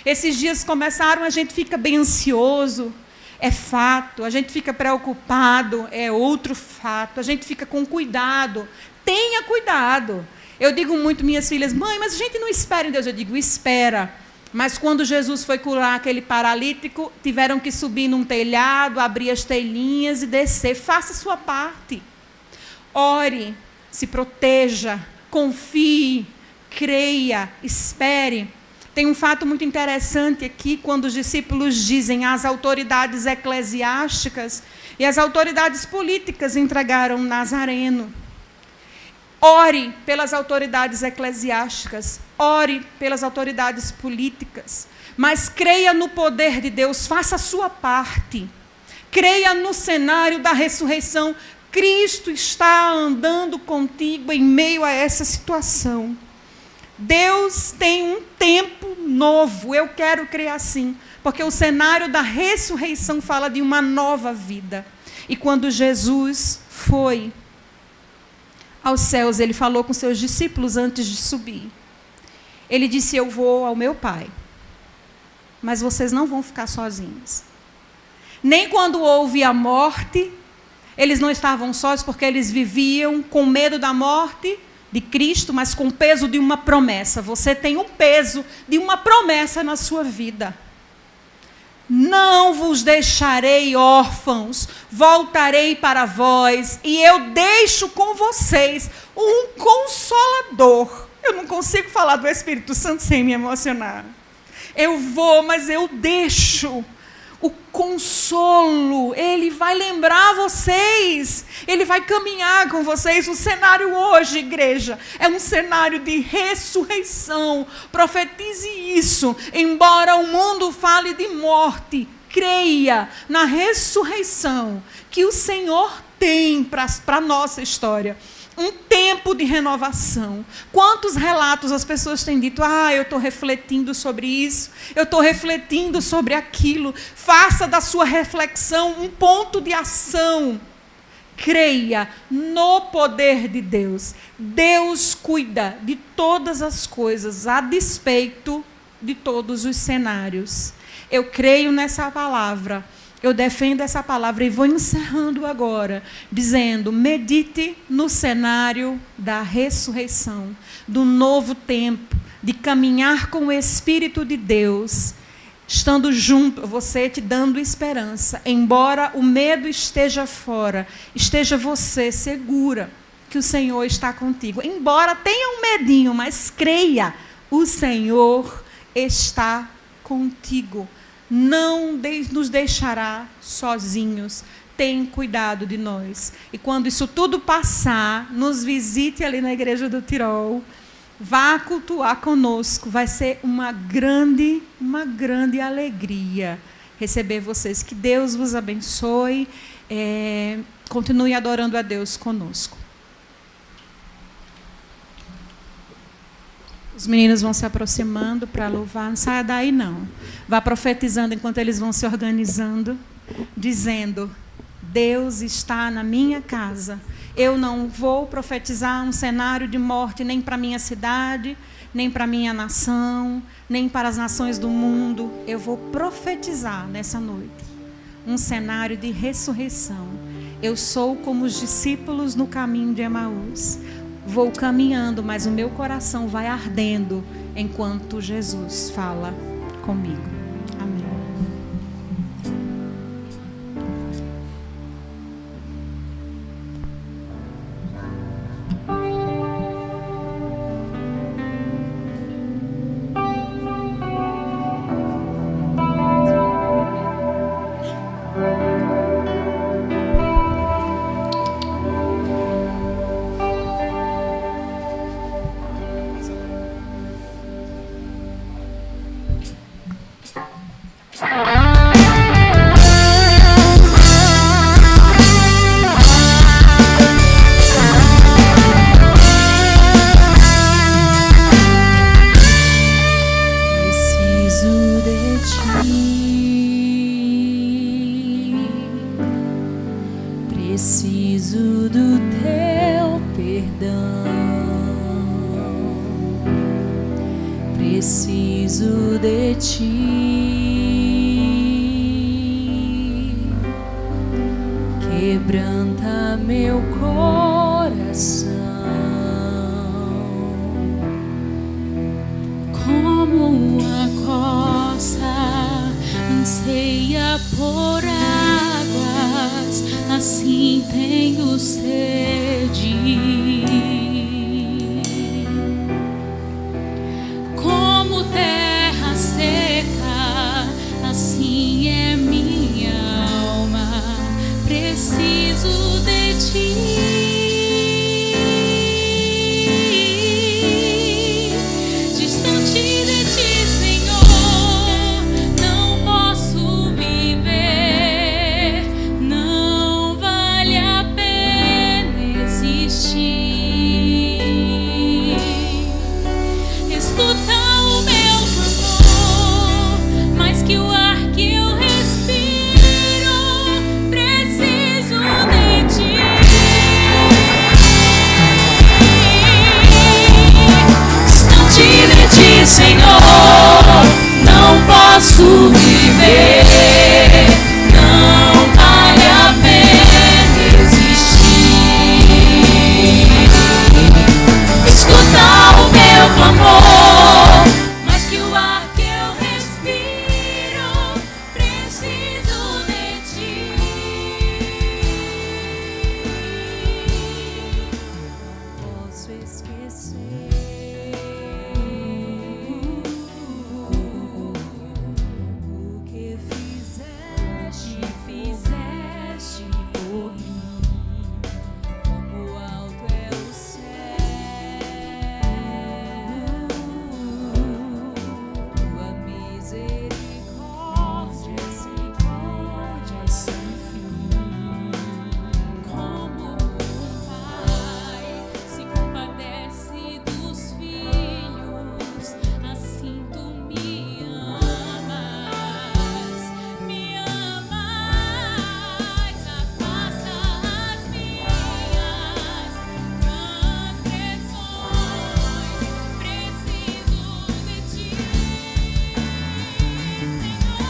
Esses dias começaram, a gente fica bem ansioso, é fato, a gente fica preocupado, é outro fato, a gente fica com cuidado, tenha cuidado. Eu digo muito minhas filhas, mãe, mas a gente não espera em Deus. Eu digo, espera. Mas quando Jesus foi curar aquele paralítico, tiveram que subir num telhado, abrir as telhinhas e descer. Faça a sua parte. Ore, se proteja, confie, creia, espere. Tem um fato muito interessante aqui, quando os discípulos dizem às autoridades eclesiásticas e as autoridades políticas entregaram Nazareno. Ore pelas autoridades eclesiásticas, ore pelas autoridades políticas, mas creia no poder de Deus, faça a sua parte. Creia no cenário da ressurreição. Cristo está andando contigo em meio a essa situação. Deus tem um tempo novo, eu quero crer assim, porque o cenário da ressurreição fala de uma nova vida. E quando Jesus foi aos céus, ele falou com seus discípulos antes de subir. Ele disse, eu vou ao meu Pai, mas vocês não vão ficar sozinhos. Nem quando houve a morte, eles não estavam sós, porque eles viviam com medo da morte de Cristo, mas com o peso de uma promessa. Você tem o peso de uma promessa na sua vida. Não vos deixarei órfãos, voltarei para vós, e eu deixo com vocês um Consolador. Eu não consigo falar do Espírito Santo sem me emocionar. Eu vou, mas eu deixo o consolo. Ele vai lembrar vocês, ele vai caminhar com vocês. O cenário hoje, igreja, é um cenário de ressurreição. Profetize isso. Embora o mundo fale de morte, creia na ressurreição que o Senhor tem para a nossa história. Um tempo de renovação. Quantos relatos as pessoas têm dito, eu estou refletindo sobre isso, eu estou refletindo sobre aquilo. Faça da sua reflexão um ponto de ação. Creia no poder de Deus. Deus cuida de todas as coisas, a despeito de todos os cenários. Eu creio nessa palavra. Eu defendo essa palavra e vou encerrando agora, dizendo, medite no cenário da ressurreição, do novo tempo, de caminhar com o Espírito de Deus, estando junto, você te dando esperança. Embora o medo esteja fora, esteja você segura que o Senhor está contigo. Embora tenha um medinho, mas creia, o Senhor está contigo. Não nos deixará sozinhos. Tem cuidado de nós. E quando isso tudo passar, nos visite ali na Igreja do Tirol. Vá cultuar conosco. Vai ser uma grande alegria receber vocês. Que Deus vos abençoe. Continue adorando a Deus conosco. Os meninos vão se aproximando para louvar. Não saia daí, não. Vá profetizando enquanto eles vão se organizando, dizendo, Deus está na minha casa. Eu não vou profetizar um cenário de morte nem para a minha cidade, nem para a minha nação, nem para as nações do mundo. Eu vou profetizar nessa noite um cenário de ressurreição. Eu sou como os discípulos no caminho de Emaús. Vou caminhando, mas o meu coração vai ardendo enquanto Jesus fala comigo. Amém. Preciso do teu perdão, preciso de ti, quebranta meu coração, como uma costa anseia por águas, assim tenho sede. Como terra seca, assim é minha alma, preciso de ti. Distante de ti, Senhor, não posso viver, não vale a pena existir. Escuta o meu clamor, mais que o ar que eu respiro, preciso de ti. Distante de ti, Senhor, não posso viver, não vale a pena existir. Escuta o meu clamor, mais que o ar que eu respiro, preciso de ti. Posso esquecer o que fizeste por mim. Como alto é o céu, tua misericórdia sem fim. Como um pai se compadece dos filhos, assim tu me amas, afasta as minhas transgressões, preciso de ti, Senhor.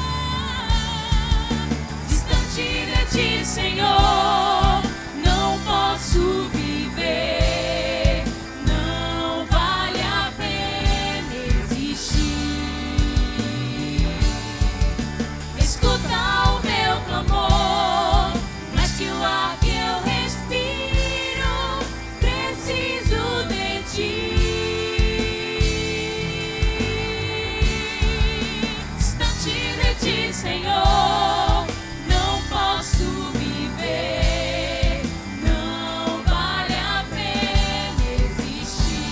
Distante de ti, Senhor, não posso viver, não vale a pena existir. Escuta o meu clamor, mais que o ar que eu respiro, preciso de ti. Distante de ti, Senhor, não posso viver, não vale a pena existir.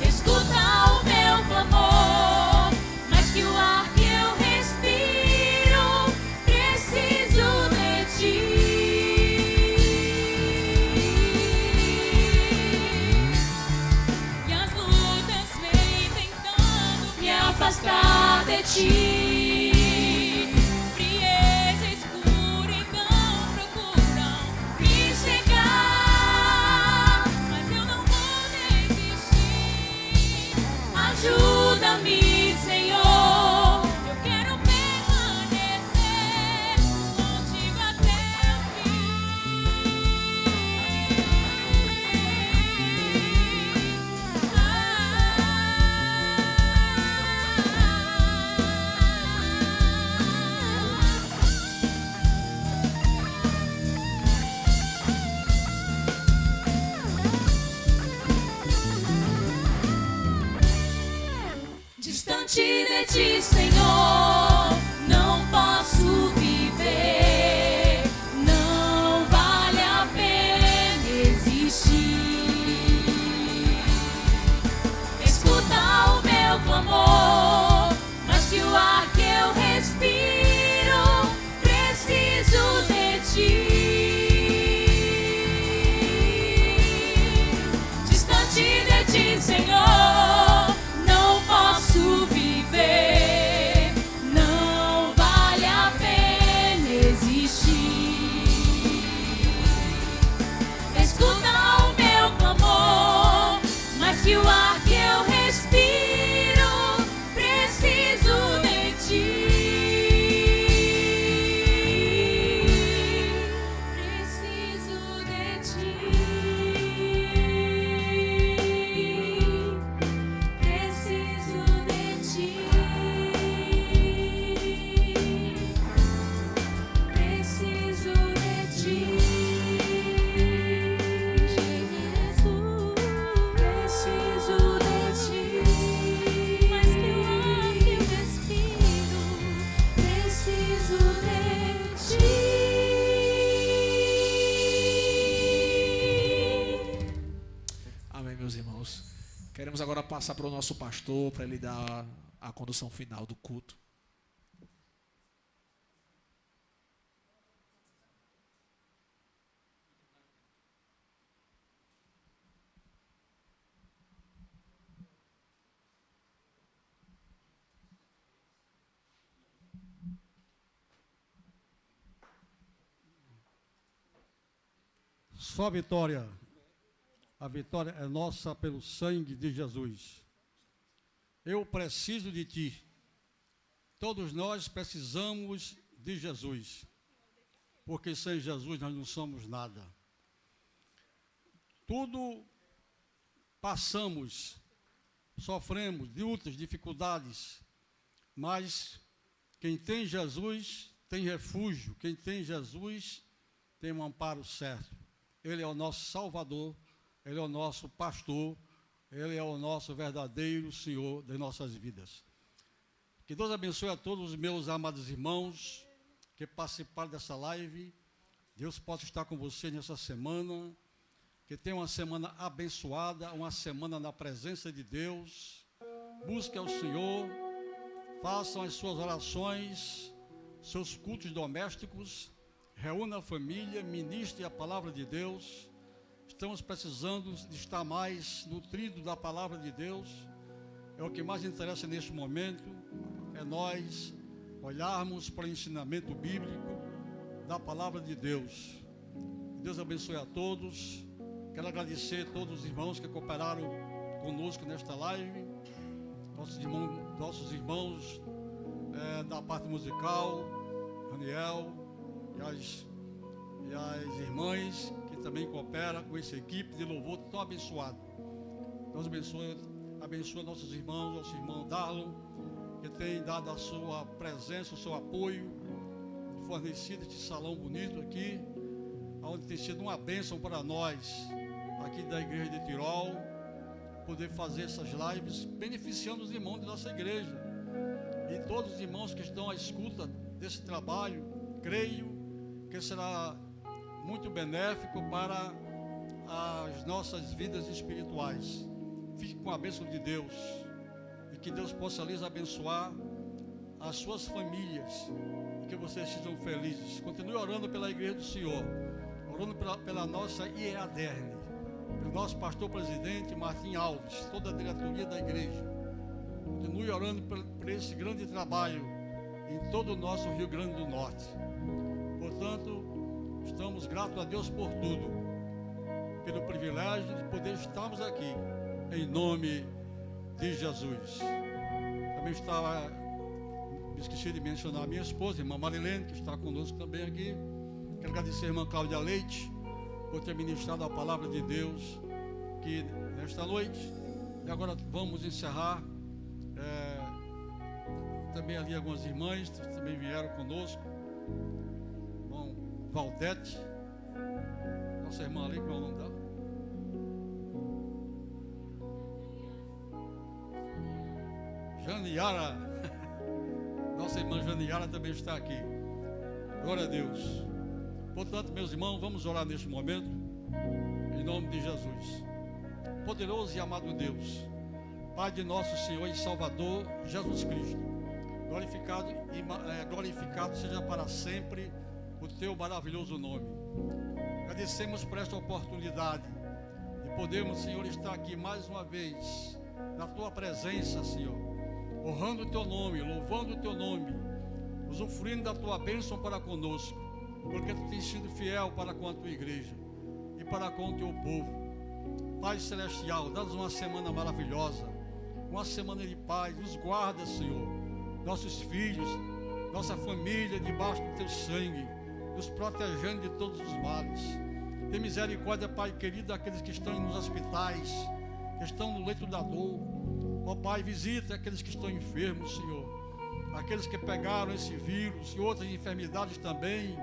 Escuta o meu clamor, mais que o ar que eu respiro, preciso de ti. E as lutas vêm tentando me afastar de ti. Frieza, escuridão procuram me cegar, mas eu não vou desistir. Ajuda-me, Senhor, eu quero permanecer contigo até o fim. Distante de ti, Senhor, não posso viver, não vale a pena existir. Escuta o meu clamor, mais que o ar que eu respiro, preciso de ti. Distante de ti, Senhor, não posso viver, Queremos agora passar para o nosso pastor, para ele dar a condução final do culto. Só vitória. A vitória é nossa pelo sangue de Jesus. Eu preciso de ti. Todos nós precisamos de Jesus. Porque sem Jesus nós não somos nada. Tudo passamos, sofremos lutas, dificuldades, mas quem tem Jesus tem refúgio. Quem tem Jesus tem um amparo certo. Ele é o nosso Salvador, Ele é o nosso pastor, Ele é o nosso verdadeiro Senhor das nossas vidas. Que Deus abençoe a todos os meus amados irmãos que participaram dessa live. Deus possa estar com você nessa semana. Que tenha uma semana abençoada, uma semana na presença de Deus. Busque ao Senhor, façam as suas orações, seus cultos domésticos. Reúna a família, ministre a palavra de Deus. Estamos precisando de estar mais nutrido da palavra de Deus. É o que mais interessa neste momento, é nós olharmos para o ensinamento bíblico da palavra de Deus. Deus abençoe a todos. Quero agradecer a todos os irmãos que cooperaram conosco nesta live. Nossos irmãos da parte musical, Daniel, e as irmãs que também cooperam com essa equipe de louvor tão abençoado. Deus abençoa nossos irmãos, nosso irmão Darlon, que tem dado a sua presença, o seu apoio, fornecido este salão bonito aqui, onde tem sido uma bênção para nós, aqui da igreja de Tirol, poder fazer essas lives, beneficiando os irmãos da nossa igreja. E todos os irmãos que estão à escuta desse trabalho, creio que será muito benéfico para as nossas vidas espirituais. Fique com a bênção de Deus e que Deus possa lhes abençoar as suas famílias e que vocês sejam felizes. Continue orando pela igreja do Senhor, orando pela nossa IEADERN, pelo nosso pastor presidente Martim Alves, toda a diretoria da igreja. Continue orando por esse grande trabalho em todo o nosso Rio Grande do Norte. Portanto, estamos gratos a Deus por tudo, pelo privilégio de poder estarmos aqui, em nome de Jesus. Também me esqueci de mencionar a minha esposa, irmã Marilene, que está conosco também aqui. Quero agradecer a irmã Cláudia Leite, por ter ministrado a palavra de Deus aqui nesta noite. E agora vamos encerrar. Também ali algumas irmãs também vieram conosco. Irmão Valdete, nossa irmã ali, qual é o nome dela? Janiara, nossa irmã Janiara também está aqui. Glória a Deus. Portanto, meus irmãos, vamos orar neste momento, em nome de Jesus. Poderoso e amado Deus, Pai de nosso Senhor e Salvador Jesus Cristo, glorificado seja para sempre o teu maravilhoso nome. Agradecemos por esta oportunidade de podermos, Senhor, estar aqui mais uma vez na tua presença, Senhor, honrando o teu nome, louvando o teu nome, usufruindo da tua bênção para conosco, porque tu tens sido fiel para com a tua igreja e para com o teu povo. Pai celestial, dá-nos uma semana maravilhosa, uma semana de paz. Nos guarda, Senhor, nossos filhos, nossa família debaixo do teu sangue, nos protegendo de todos os males. Tem misericórdia, Pai querido, daqueles que estão nos hospitais, que estão no leito da dor. Ó Pai, visita aqueles que estão enfermos, Senhor, aqueles que pegaram esse vírus e outras enfermidades também,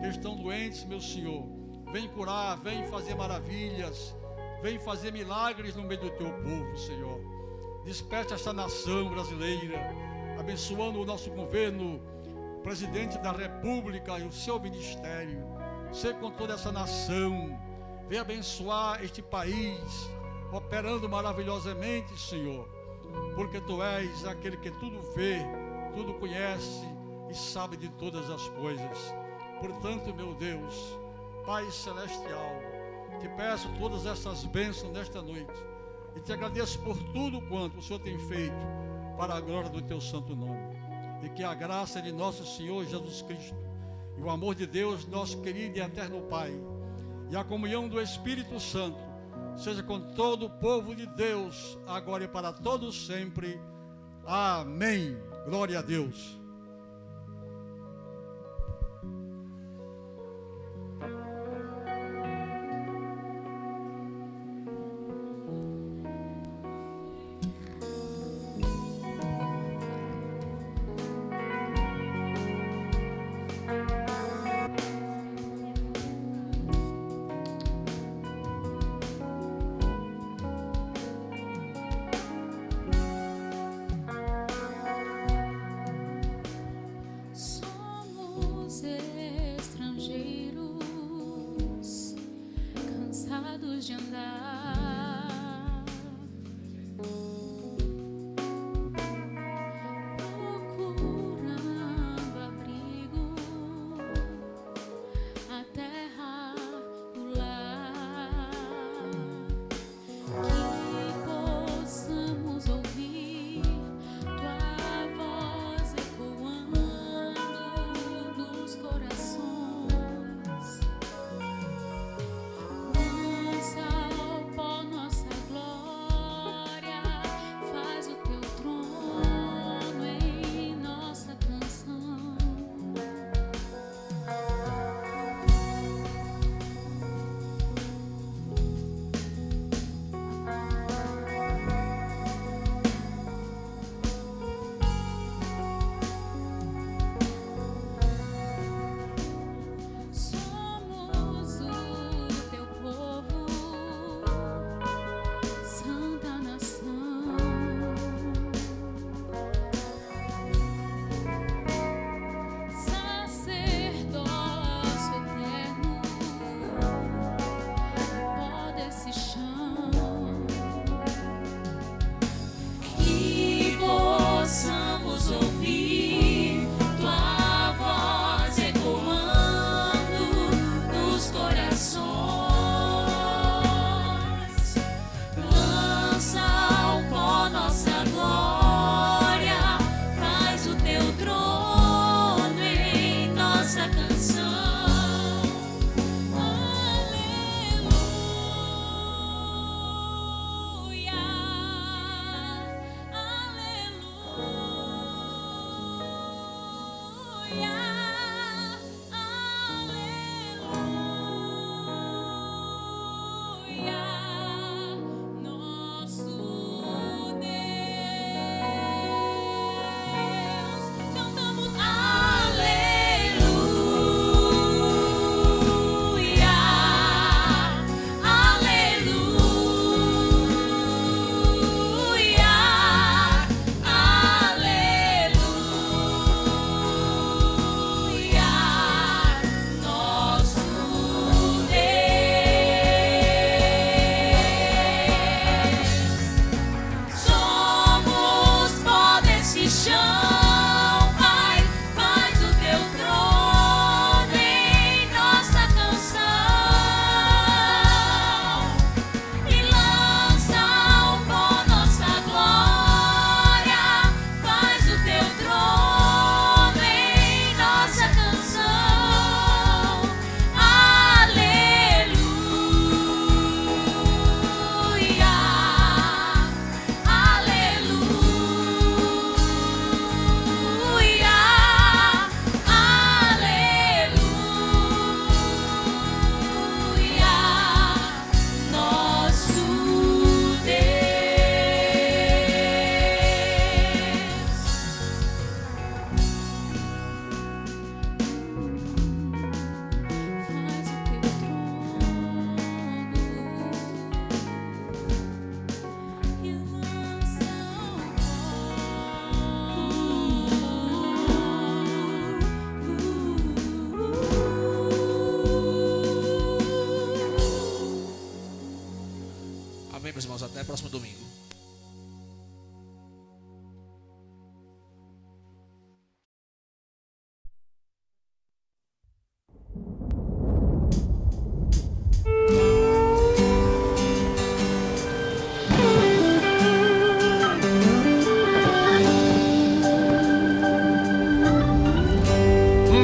que estão doentes, meu Senhor. Vem curar, vem fazer maravilhas, vem fazer milagres no meio do teu povo, Senhor. Desperte esta nação brasileira, abençoando o nosso governo, o presidente da República e o seu ministério. Ser com toda essa nação, vem abençoar este país, operando maravilhosamente, Senhor, porque Tu és aquele que tudo vê, tudo conhece e sabe de todas as coisas. Portanto, meu Deus, Pai Celestial, Te peço todas essas bênçãos nesta noite e Te agradeço por tudo quanto o Senhor tem feito para a glória do Teu santo nome. E que a graça de nosso Senhor Jesus Cristo e o amor de Deus, nosso querido e eterno Pai, e a comunhão do Espírito Santo seja com todo o povo de Deus, agora e para todos sempre. Amém. Glória a Deus. Somos estrangeiros, cansados de andar, procurando abrigo, a terra, o lar, que possamos ouvir Tua voz ecoando nos corações. Lança ao pó próximo domingo.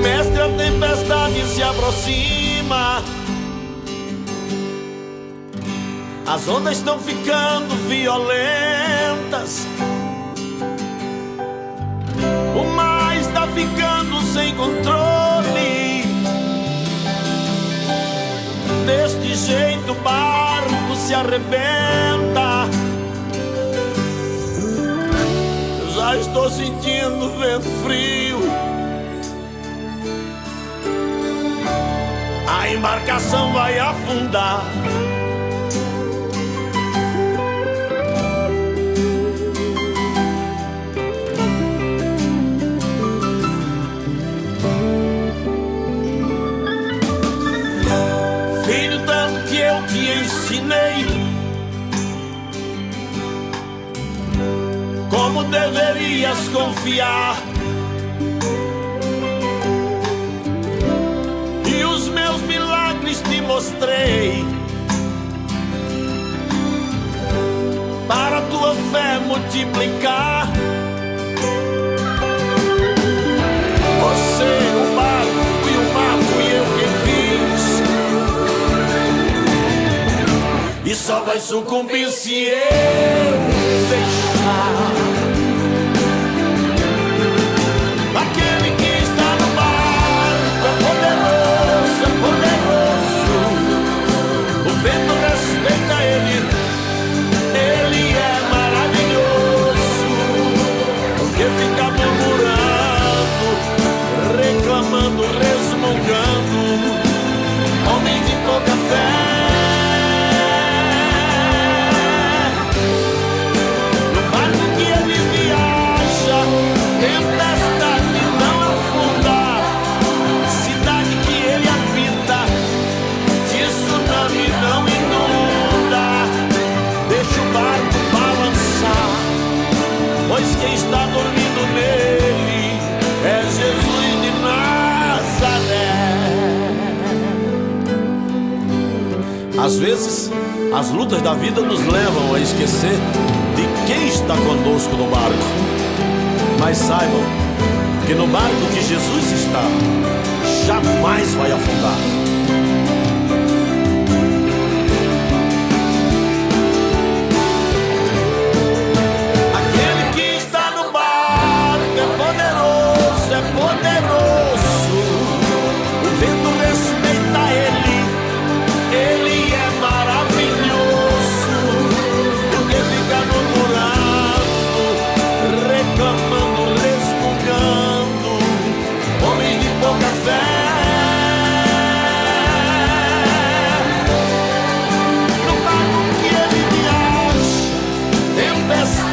Mestre, a tempestade se aproxima, as ondas estão ficando violentas, o mar está ficando sem controle. Deste jeito o barco se arrebenta. Já estou sentindo vento frio. A embarcação vai afundar. Filho, tanto que eu te ensinei como deverias confiar, e os meus milagres te mostrei para tua fé multiplicar. Você, o barco e o mar fui eu quem fiz, e só vai sucumbir se eu deixar. Aquele que está no barco é poderoso, é poderoso. O vento respeita ele, ele é maravilhoso. Porque fica murmurando, reclamando, resmungando, homens de pouca fé. Tempestade não afunda, cidade que ele habita, de tsunami não inunda. Deixa o barco balançar, pois quem está dormindo nele é Jesus de Nazaré. Às vezes, as lutas da vida nos levam a esquecer de quem está conosco no barco. Mas saibam que no barco que Jesus está, jamais vai afundar. Aquele que está no barco é poderoso, é poderoso. O vento respeita ele, ele é maravilhoso. Porque fica murmurando, reclamando, homens de pouca fé. No barco que ele viaja, tempestade